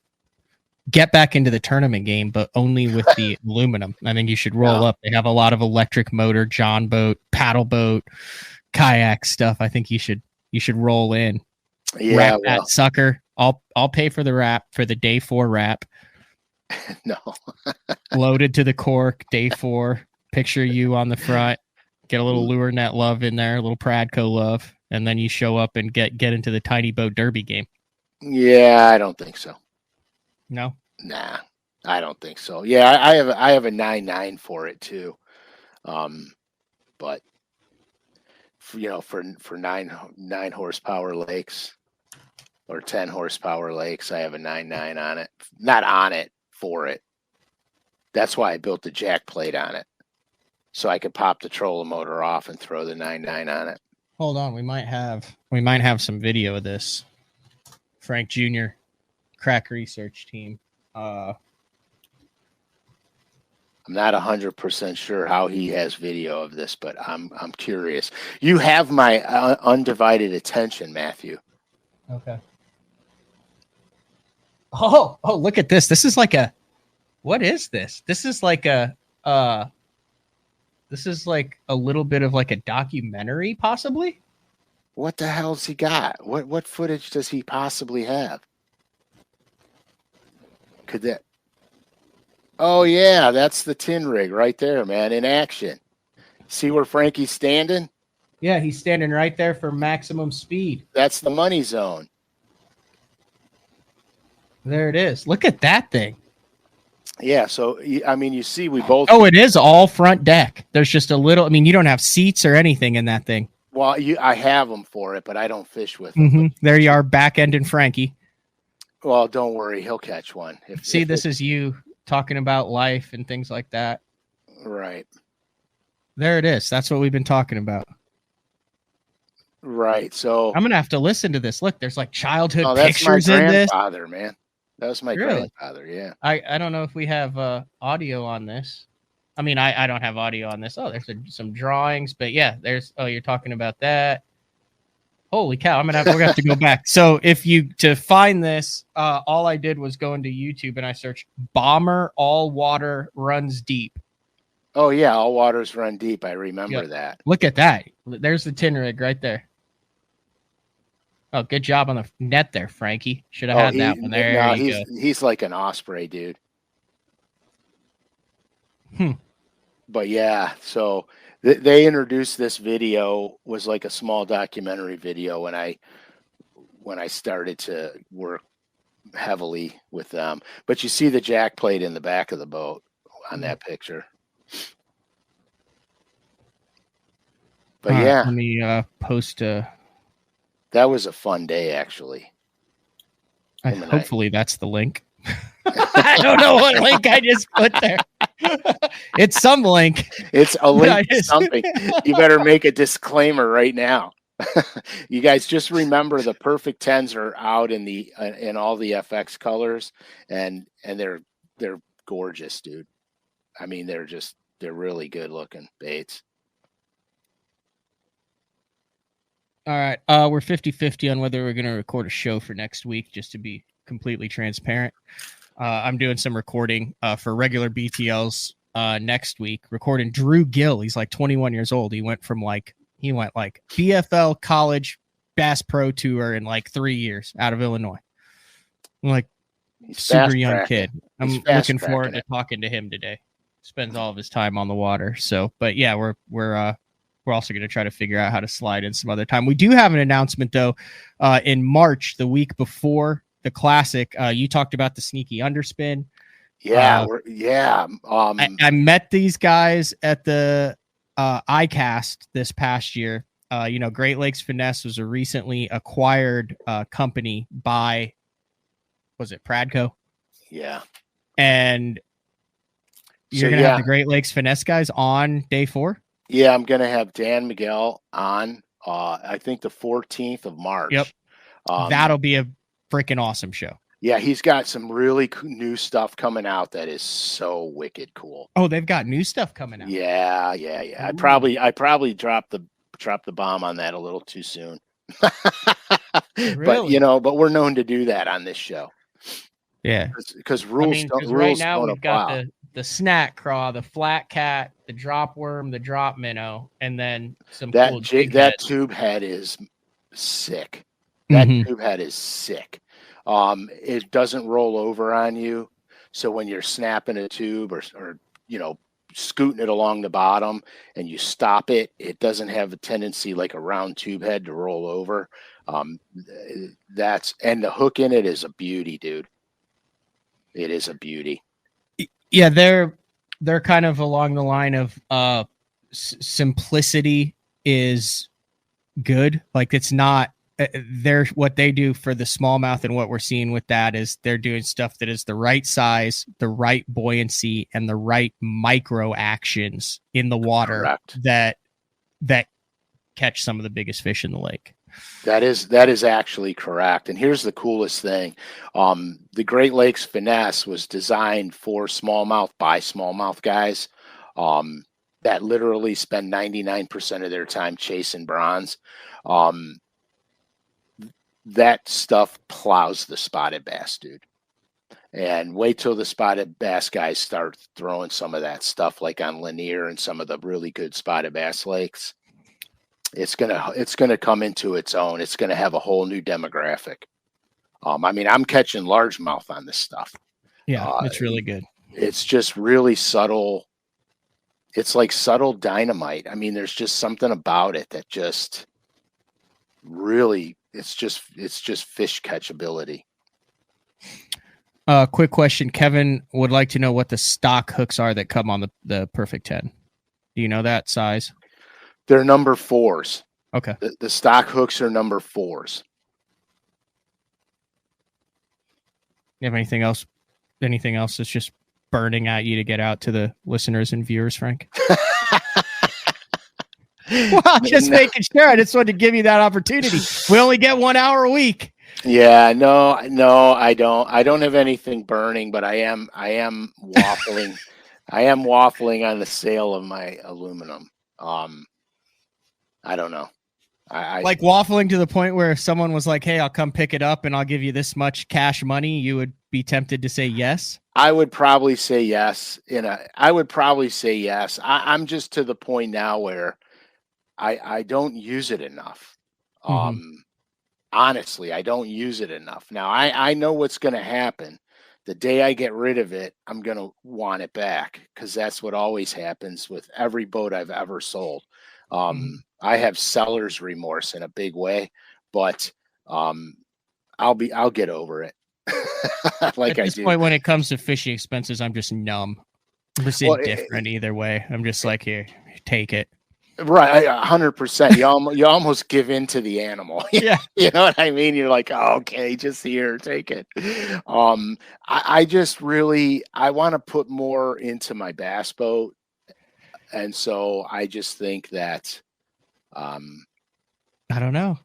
get back into the tournament game, but only with the aluminum. I think you should roll up. They have a lot of electric motor, John boat, paddle boat, kayak stuff. I think you should roll in. Yeah, wrap that sucker. I'll pay for the wrap, for the day 4 wrap. No. Loaded to the cork, day 4. Picture you on the front. Get a little lure net love in there, a little Pradco love, and then you show up and get into the tiny boat derby game. Yeah, I don't think so. No? Nah, I don't think so. Yeah, I have a 9.9 for it too. But for 9 horsepower lakes or 10 horsepower lakes, I have a 9.9 on it. Not on it, for it. That's why I built the jack plate on it, so I could pop the trolling motor off and throw the 9.9 on it. Hold on, we might have some video of this. Frank Jr., crack research team. I'm not 100% sure how he has video of this, but I'm curious. You have my undivided attention, Matthew. Okay. Oh, look at this. This is like what is this? This is like a little bit of like a documentary, possibly. What the hell's he got? What footage does he possibly have? Could that? Oh yeah, that's the tin rig right there, man, in action. See where Frankie's standing? Yeah, he's standing right there for maximum speed. That's the money zone. There it is. Look at that thing. Yeah, so I mean, you see, we both. Oh, it is all front deck. There's just a little. I mean, you don't have seats or anything in that thing. Well, I have them for it, but I don't fish with them. Mm-hmm. There you are, back ending Frankie. Well, don't worry, he'll catch one. This is you talking about life and things like that. Right. There it is. That's what we've been talking about. Right. So I'm gonna have to listen to this. Look, there's like childhood that's pictures my in this. Grandfather, man. That was my grandfather. Yeah. I don't know if we have audio on this. I mean, I don't have audio on this. Oh, there's some drawings, but yeah, you're talking about that. Holy cow! We're gonna have to go back. So to find this, all I did was go into YouTube and I searched "bomber all water runs deep." Oh yeah, all waters run deep. I remember that. Look at that. There's the tin rig right there. Oh, good job on the net there, Frankie. Should have had that one. There you go. He's like an osprey, dude. But yeah, so they introduced this video, was like a small documentary video when I started to work heavily with them. But you see the jack plate in the back of the boat on that picture. But All yeah, right, let me post. that was a fun day, actually. Hopefully, that's the link. I don't know what link I just put there. It's some link. It's a link to something. You better make a disclaimer right now. You guys just remember the perfect tens are out in the in all the FX colors, and they're gorgeous, dude. I mean, they're really good looking baits. All right. We're 50-50 on whether we're going to record a show for next week, just to be completely transparent. I'm doing some recording for regular BTLs next week, recording Drew Gill. He's like 21 years old. He went BFL college Bass Pro Tour in like 3 years out of Illinois. I'm like, He's super young kid. He's I'm looking forward to talking to him today. Spends all of his time on the water. So, but yeah, we're also going to try to figure out how to slide in some other time. We do have an announcement though. In March, the week before the Classic, you talked about the sneaky underspin. Yeah, I met these guys at the ICAST this past year. Great Lakes Finesse was a recently acquired company by, was it Pradco? Yeah. And you're going to have the Great Lakes Finesse guys on day 4? Yeah, I'm going to have Dan Miguel on, I think the 14th of March. Yep. That'll be a freaking awesome show. Yeah, he's got some really new stuff coming out that is so wicked cool. Oh, they've got new stuff coming out. Yeah. Ooh. I probably dropped the bomb on that a little too soon. Really? But we're known to do that on this show. Yeah, because rules don't apply. Right now we've got the snack craw, the flat cat, the drop worm, the drop minnow, and then some that cool that tube head is sick. That tube head is sick. It doesn't roll over on you, so when you're snapping a tube or scooting it along the bottom and you stop it, it doesn't have a tendency like a round tube head to roll over. And the hook in it is a beauty, dude. It is a beauty. Yeah, they're kind of along the line of simplicity is good. Like, it's not what they do for the smallmouth, and what we're seeing with that is they're doing stuff that is the right size, the right buoyancy, and the right micro actions in the water. Correct. that catch some of the biggest fish in the lake. That is actually correct. And here's the coolest thing. The Great Lakes Finesse was designed for smallmouth by smallmouth guys that literally spend 99% of their time chasing bronze. That stuff plows the spotted bass, dude. And wait till the spotted bass guys start throwing some of that stuff like on Lanier and some of the really good spotted bass lakes. It's gonna come into its own. It's gonna have a whole new demographic. I'm catching largemouth on this stuff. Yeah, it's really good. It's just really subtle. It's like subtle dynamite. I mean, there's just something about it that just really, it's just fish catchability. Quick question. Kevin would like to know what the stock hooks are that come on the Perfect 10. Do you know that size? They're number 4s. Okay. The stock hooks are number 4s. You have anything else? Anything else that's just burning at you to get out to the listeners and viewers, Frank? Well, just making sure. I just wanted to give you that opportunity. We only get 1 hour a week. Yeah, no, I don't. I don't have anything burning, but I am waffling. I am waffling on the sale of my aluminum. I don't know. I like waffling to the point where if someone was like, "Hey, I'll come pick it up and I'll give you this much cash money," you would be tempted to say yes. I would probably say yes. I'm just to the point now where I don't use it enough. Honestly, I don't use it enough. Now I know what's going to happen. The day I get rid of it, I'm going to want it back, because that's what always happens with every boat I've ever sold. I have seller's remorse in a big way, but I'll get over it. Like at this point, when it comes to fishing expenses, I'm just numb. I'm just indifferent either way. I'm just like, here, take it. Right, 100%. You almost give in to the animal. Yeah. You know what I mean? You're like, oh, okay, just here, take it. I just really I want to put more into my bass boat, and so I just think that, um, I don't know.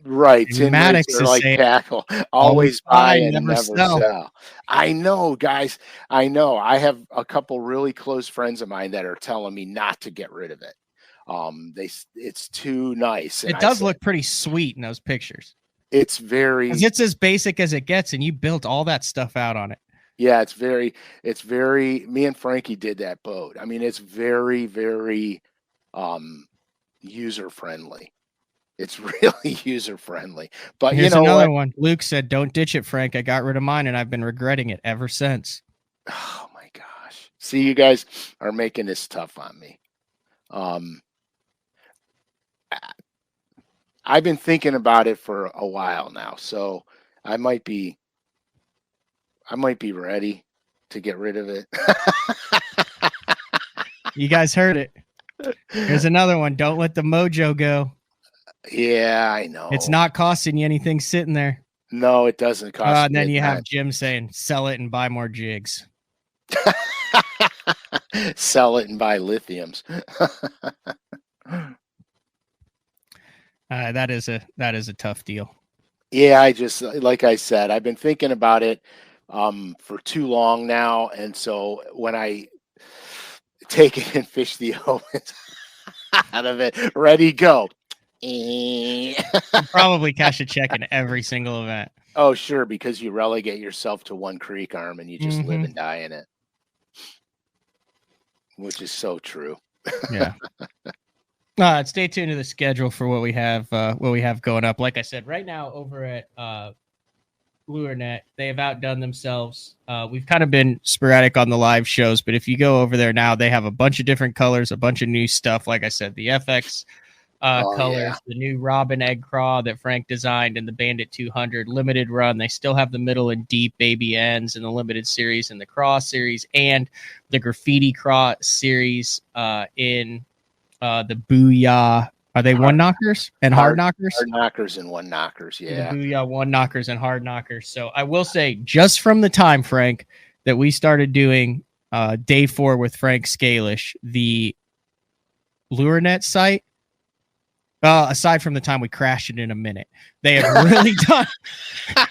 right, Maybe tin rates Maddox are is like saying tackle, always always buy buy, and never never sell. sell. I know, guys. I know. I have a couple really close friends of mine that are telling me not to get rid of it. It's too nice, and It I does said look pretty sweet in those pictures. it's Because very it's as basic as it gets, and you built all that stuff out on it. yeah, it's very me and Frankie did that boat. I mean, it's very, very um user friendly. It's really user friendly. But you Here's know another what? one. Luke said, "Don't ditch it, Frank. I got rid of mine, and I've been regretting it ever since." Oh my gosh. See, you guys are making this tough on me. Um I- I've been thinking about it for a while now, so I might be I might be ready to get rid of it. You guys heard it. Here's another one. Don't let the mojo go. Yeah, I It's know. not costing you anything sitting there. No, it doesn't cost And me then a you have dime. Jim saying, "Sell it and buy more jigs." Sell it and buy lithiums. That is a tough deal. Yeah, I just like I said, I've been thinking about it for too long now, and so when I take it and fish the opens out of it, ready go. You probably cash a check in every single event. Oh, sure, because you relegate yourself to one creek arm and you just live Mm-hmm. and die in it, which is so true. Yeah. Stay tuned to the schedule for what we have going up. Like I said, right now over at LureNet, they have outdone themselves. We've kind of been sporadic on the live shows, but if you go over there now, they have a bunch of different colors, a bunch of new stuff. Like I said, the FX Oh yeah, colors, the new Robin Egg Craw that Frank designed, and the Bandit 200 limited run. They still have the middle and deep baby ends in the limited series and the Craw series, and the Graffiti Craw series in the Booyah. Are they one hard, knockers and hard hard, knockers? hard knockers and one knockers. The Yeah. Booyah one knockers and hard knockers. So I will say, just from the time, Frank, that we started doing day 4 with Frank Scalish, the LureNet site, aside from the time we crashed it in a minute, they have really done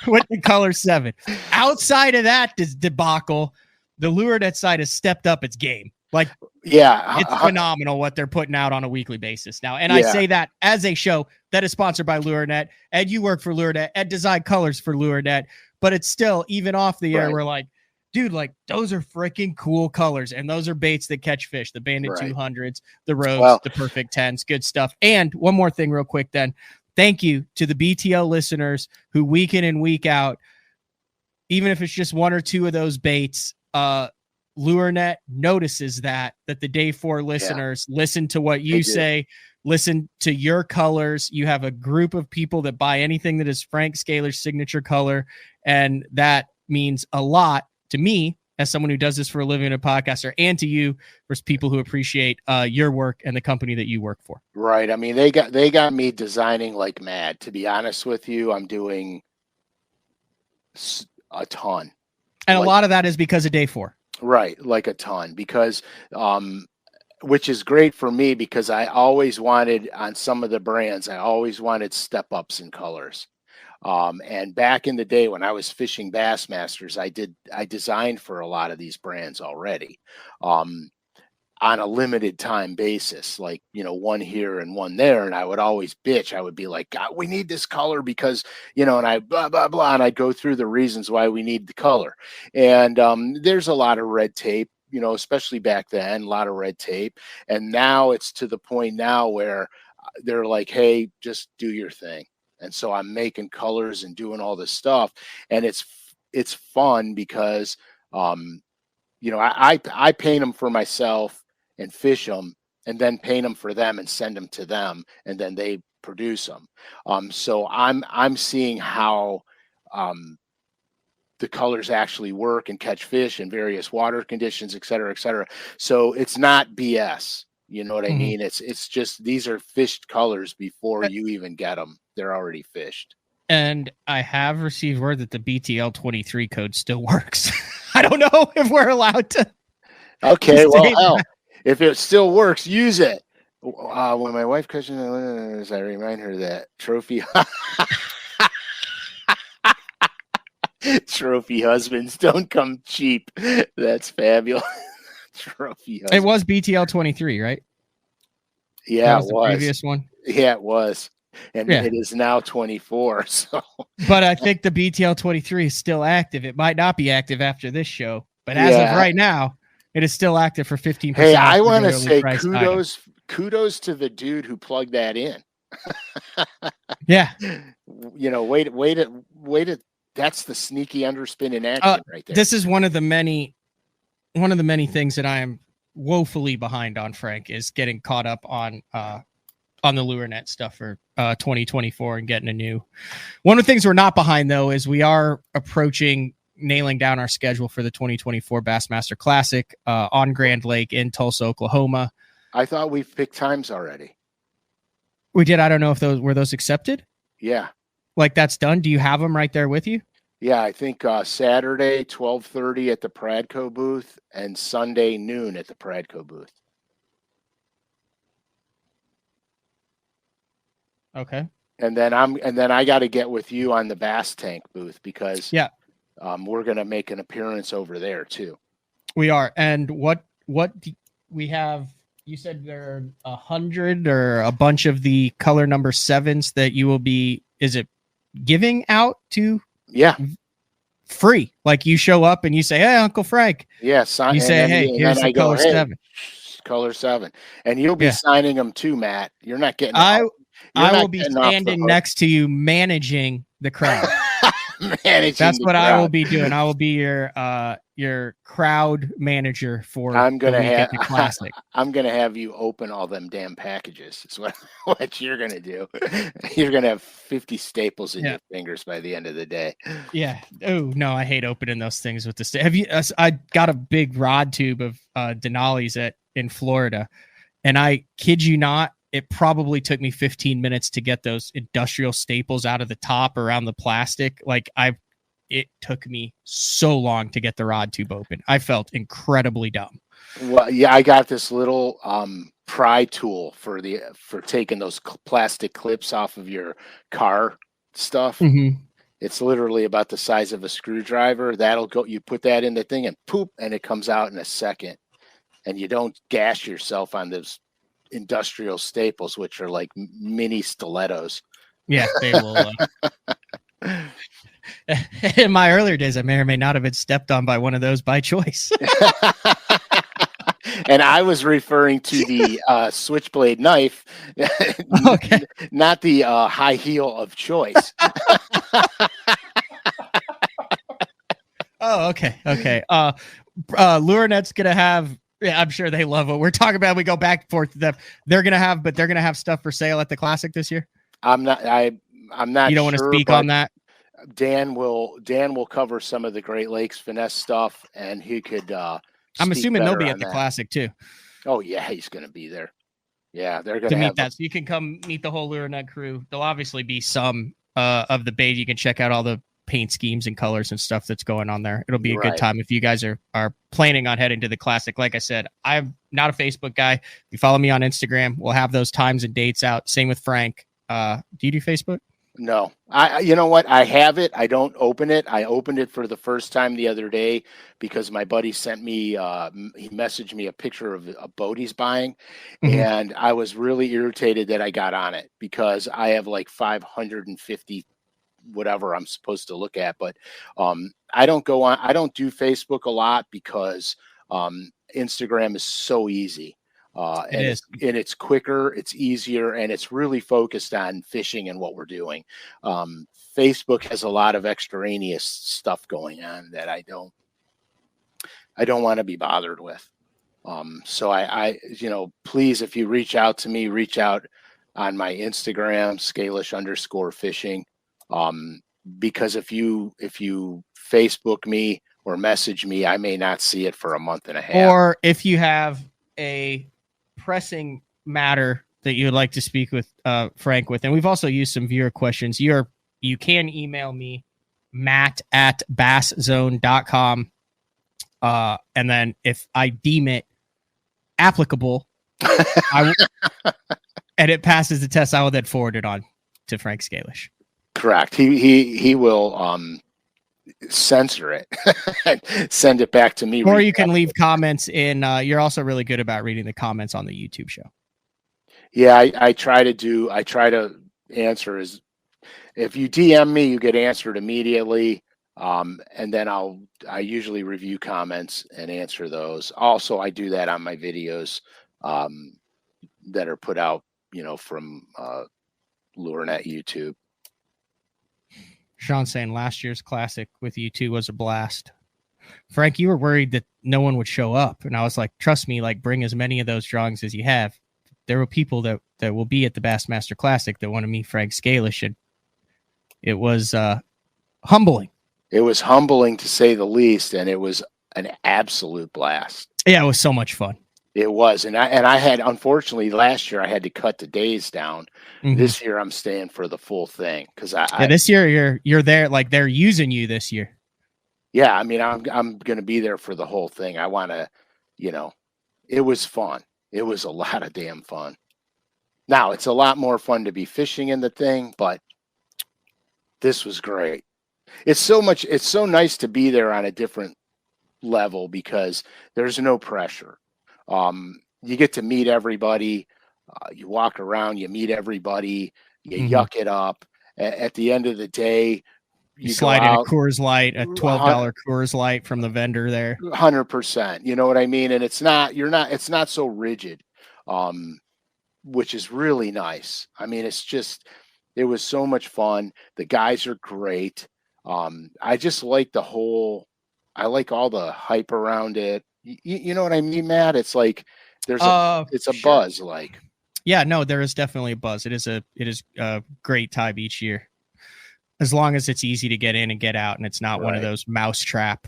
with the Color 7. Outside of that debacle, the LureNet site has stepped up its game. Like, Yeah, it's phenomenal what they're putting out on a weekly basis now. And I yeah, say that as a show that is sponsored by LureNet, and you work for LureNet and design colors for LureNet, but it's still, even off the air, right, we're like, dude, like, those are freaking cool colors, and those are baits that catch fish. The Bandit right. 200s, the Rogues, Well, the Perfect 10s, good stuff. And one more thing real quick then. Thank you to the BTL listeners who week in and week out, even if it's just one or two of those baits, LureNet notices that the day 4 yeah, listeners listen to what they you do. say, listen to your colors. You have a group of people that buy anything that is Frank Scalish signature color, and that means a lot to me as someone who does this for a living, a podcaster, and to you for people who appreciate your work and the company that you work for. Right. I mean, they got me designing like mad. To be honest with you, I'm doing a ton. And a Like lot of that is because of day 4. right, like a ton because which is great for me because I always wanted on some of the brands, I always wanted step ups in colors. And back in the day when I was fishing Bassmasters, I designed for a lot of these brands already. Um, on a limited time basis, like, one here and one there. And I would always bitch. I would be like, God, we need this color because, and I blah, blah, blah. And I'd go through the reasons why we need the color. And there's a lot of red tape, especially back then, a lot of red tape. And now it's to the point now where they're like, hey, just do your thing. And so I'm making colors and doing all this stuff. And it's fun because, I paint them for myself and fish them and then paint them for them and send them to them and then they produce them. So I'm seeing how um, the colors actually work and catch fish in various water conditions, et cetera, et cetera. So it's not BS. You know what I mean? It's just these are fished colors before you even get them. They're already fished. And I have received word that the BTL 23 code still works. I don't know if we're allowed to. Okay, well, hell, if it still works, use it. When my wife questions, I remind her that trophy trophy husbands don't come cheap. That's fabulous. Trophy husband. It was BTL 23, right? Yeah, it was the previous one. Yeah, it was. And it is now 24. So, but I think the BTL 23 is still active. It might not be active after this show, but as of right now, it is still active for 15%. Hey, I want to say kudos to the dude who plugged that in. Yeah. You know, wait to that's the sneaky underspin in action right there. This is one of the many things that I am woefully behind on, Frank, is getting caught up on the LureNet stuff for 2024 and getting a new. One of the things we're not behind, though, is we are approaching nailing down our schedule for the 2024 Bassmaster Classic on Grand Lake in Tulsa, Oklahoma. I thought we've picked times already. We did. I don't know if those accepted. Yeah. Like that's done. Do you have them right there with you? Yeah, I think Saturday 12:30 at the Pradco booth and Sunday noon at the Pradco booth. Okay. And then I got to get with you on the Bass Tank booth because we're going to make an appearance over there too. We are. And what we have, you said there are 100 or a bunch of the color number 7s that you will be, is it giving out to? Yeah. Free. Like you show up and you say, "Hey, Uncle Frank." Yes. You say, "Hey, here's the color 7." Color 7. And you'll be signing them too, Matt. You're not getting I will be standing next to you managing the crowd. That's what I will be doing. I will be your crowd manager for the Classic. I'm gonna have you open all them damn packages. Is what you're gonna do. You're gonna have 50 staples in your fingers by the end of the day. Yeah. Oh no, I hate opening those things with the have you? I got a big rod tube of Denali's in Florida, and I kid you not, it probably took me 15 minutes to get those industrial staples out of the top around the plastic. It took me so long to get the rod tube open. I felt incredibly dumb. Well, yeah, I got this little pry tool for taking those plastic clips off of your car stuff. Mm-hmm. It's literally about the size of a screwdriver. That'll go. You put that in the thing and poop, and it comes out in a second. And you don't gash yourself on those industrial staples, which are like mini stilettos. Yeah, they will. In my earlier days, I may or may not have been stepped on by one of those by choice. And I was referring to the switchblade knife, okay, not the high heel of choice. Oh, okay. LureNet's gonna have. Yeah, I'm sure they love what we're talking about. We go back and forth to them. They're gonna have stuff for sale at the Classic this year. I'm not. You don't want to speak on that. Dan will cover some of the Great Lakes finesse stuff, and he could. I'm assuming they'll be at the Classic too. Oh yeah, he's going to be there. Yeah, they're going to meet that. So you can come meet the whole LureNet crew. There'll obviously be some of the bait. You can check out all the paint schemes and colors and stuff that's going on there. It'll be a good time if you guys are planning on heading to the Classic. Like I said, I'm not a Facebook guy. If you follow me on Instagram, we'll have those times and dates out. Same with Frank. Do you do Facebook? No, you know what? I have it. I don't open it. I opened it for the first time the other day because my buddy sent me, he messaged me a picture of a boat he's buying. Mm-hmm. And I was really irritated that I got on it because I have like 550 whatever I'm supposed to look at. But I don't do Facebook a lot because Instagram is so easy. It's quicker, it's easier, and it's really focused on fishing and what we're doing. Facebook has a lot of extraneous stuff going on that I don't want to be bothered with. So I please, if you reach out to me, reach out on my Instagram, SCALISH_fishing. Because if you Facebook me or message me, I may not see it for a month and a half. Or if you have a pressing matter that you would like to speak with Frank with, and we've also used some viewer questions, you can email me, matt@basszone.com. And then if I deem it applicable, and it passes the test, I will then forward it on to Frank Scalish. Correct. He will censor it and send it back to me. Or you can leave comments in. You're also really good about reading the comments on the YouTube show. Yeah, I try to answer as if you DM me, you get answered immediately. And then I usually review comments and answer those. Also, I do that on my videos that are put out, from LureNet YouTube. Sean saying last year's classic with you two was a blast. Frank, you were worried that no one would show up. And I was like, trust me, like bring as many of those drawings as you have. There were people that will be at the Bassmaster Classic that want to meet Frank Scalish. And it was humbling. It was humbling to say the least. And it was an absolute blast. Yeah, it was so much fun. It was. And I had, unfortunately, last year I had to cut the days down. Mm-hmm. This year I'm staying for the full thing. This year you're there, like they're using you this year. Yeah. I mean, I'm going to be there for the whole thing. I want to, it was fun. It was a lot of damn fun. Now it's a lot more fun to be fishing in the thing, but this was great. It's so nice to be there on a different level because there's no pressure. You get to meet everybody. You walk around, you meet everybody, you yuck it up. At the end of the day, you slide in a Coors Light, a $12 Coors Light from the vendor there. 100%. You know what I mean? And it's not so rigid, which is really nice. I mean, it was so much fun. The guys are great. I just like I like all the hype around it. You know what I mean, Matt? It's like it's a sure. Buzz. Like, yeah, no, there is definitely a buzz. It is a great time each year, as long as it's easy to get in and get out, and it's not one of those mousetrap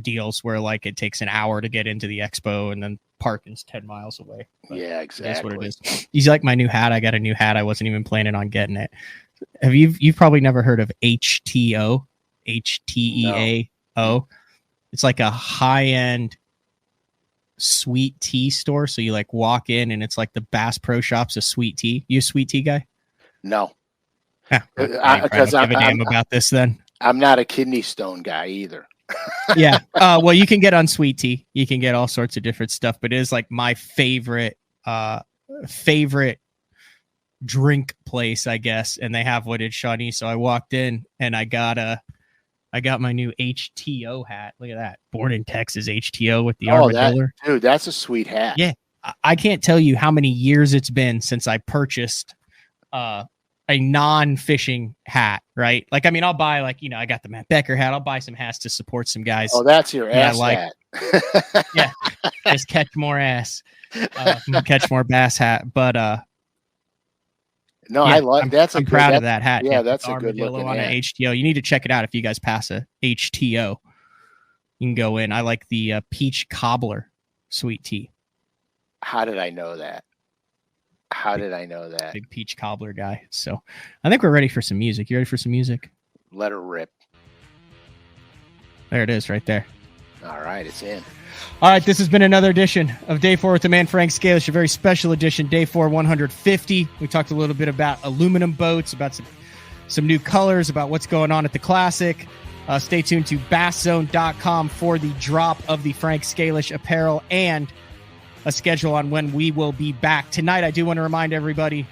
deals where like it takes an hour to get into the expo and then parking's 10 miles away. But yeah, exactly. That's what it is. You like my new hat? I got a new hat. I wasn't even planning on getting it. You've probably never heard of HTO, HTEAO. No. It's like a high-end sweet tea store. So you like walk in and it's like the Bass Pro Shop's a sweet tea. You a sweet tea guy? No. Yeah, because I give a damn about this then. I'm not a kidney stone guy either. Yeah. Well, you can get unsweet tea. You can get all sorts of different stuff, but it is like my favorite drink place, I guess. And they have what it's Shawnee. So I walked in and I got my new HTO hat. Look at that. Born in Texas HTO with the armadillo. Dude, that's a sweet hat. Yeah. I can't tell you how many years it's been since I purchased a non-fishing hat, right? Like, I mean, I'll buy I got the Matt Becker hat. I'll buy some hats to support some guys. Oh, that's your ass hat. Yeah. Just catch more ass. Catch more bass hat. But no, yeah, I'm proud of that hat. Yeah, that's a good looking on hat. An HTO. You need to check it out if you guys pass a HTO. You can go in. I like the peach cobbler sweet tea. How did I know that? Big peach cobbler guy. So I think we're ready for some music. You ready for some music? Let her rip. There it is right there. All right, it's in. All right, this has been another edition of Day 4 with the man Frank Scalish, a very special edition, Day 4 150. We talked a little bit about aluminum boats, about some new colors, about what's going on at the Classic. Stay tuned to BassZone.com for the drop of the Frank Scalish apparel and a schedule on when we will be back. Tonight, I do want to remind everybody,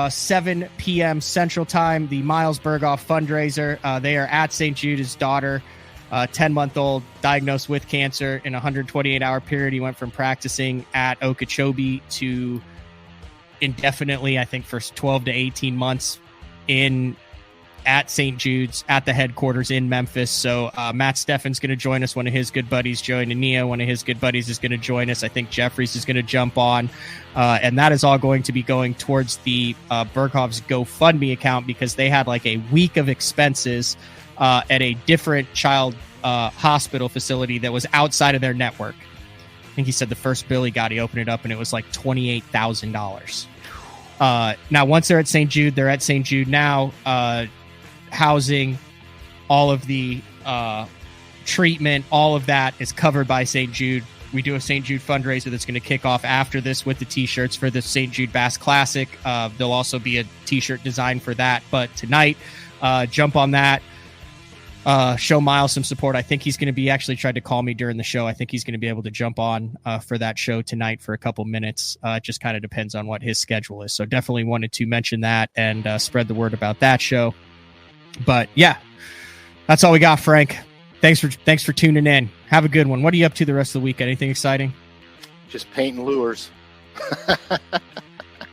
7 p.m. Central Time, the Miles Berghoff fundraiser. They are at St. Jude. His daughter, 10-month-old, diagnosed with cancer in a 128-hour period. He went from practicing at Okeechobee to indefinitely, I think, for 12 to 18 months at St. Jude's, at the headquarters in Memphis. So Matt Steffen's going to join us. One of his good buddies, Joey Nania, one of his good buddies, is going to join us. I think Jeffries is going to jump on. And that is all going to be going towards the Berghoff's GoFundMe account, because they had like a week of expenses at a different child hospital facility that was outside of their network. think he said the first bill he got, he opened it up and it was like $28,000. Now, once they're at St. Jude, they're at St. Jude now, housing, all of the treatment, all of that is covered by St. Jude. We do a St. Jude fundraiser that's going to kick off after this with the T-shirts for the St. Jude Bass Classic. There'll also be a T-shirt design for that. But tonight, jump on that. Show Miles some support. I think he's going to be actually tried to call me during the show. I think he's going to be able to jump on for that show tonight for a couple minutes. It just kind of depends on what his schedule is. So definitely wanted to mention that and spread the word about that show. But yeah, that's all we got, Frank. Thanks for tuning in. Have a good one. What are you up to the rest of the week? Anything exciting? Just painting lures.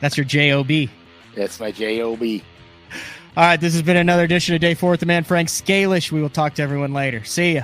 That's your JOB. That's my JOB. All right, this has been another edition of Day 4 with the man Frank SCALISH. We will talk to everyone later. See ya.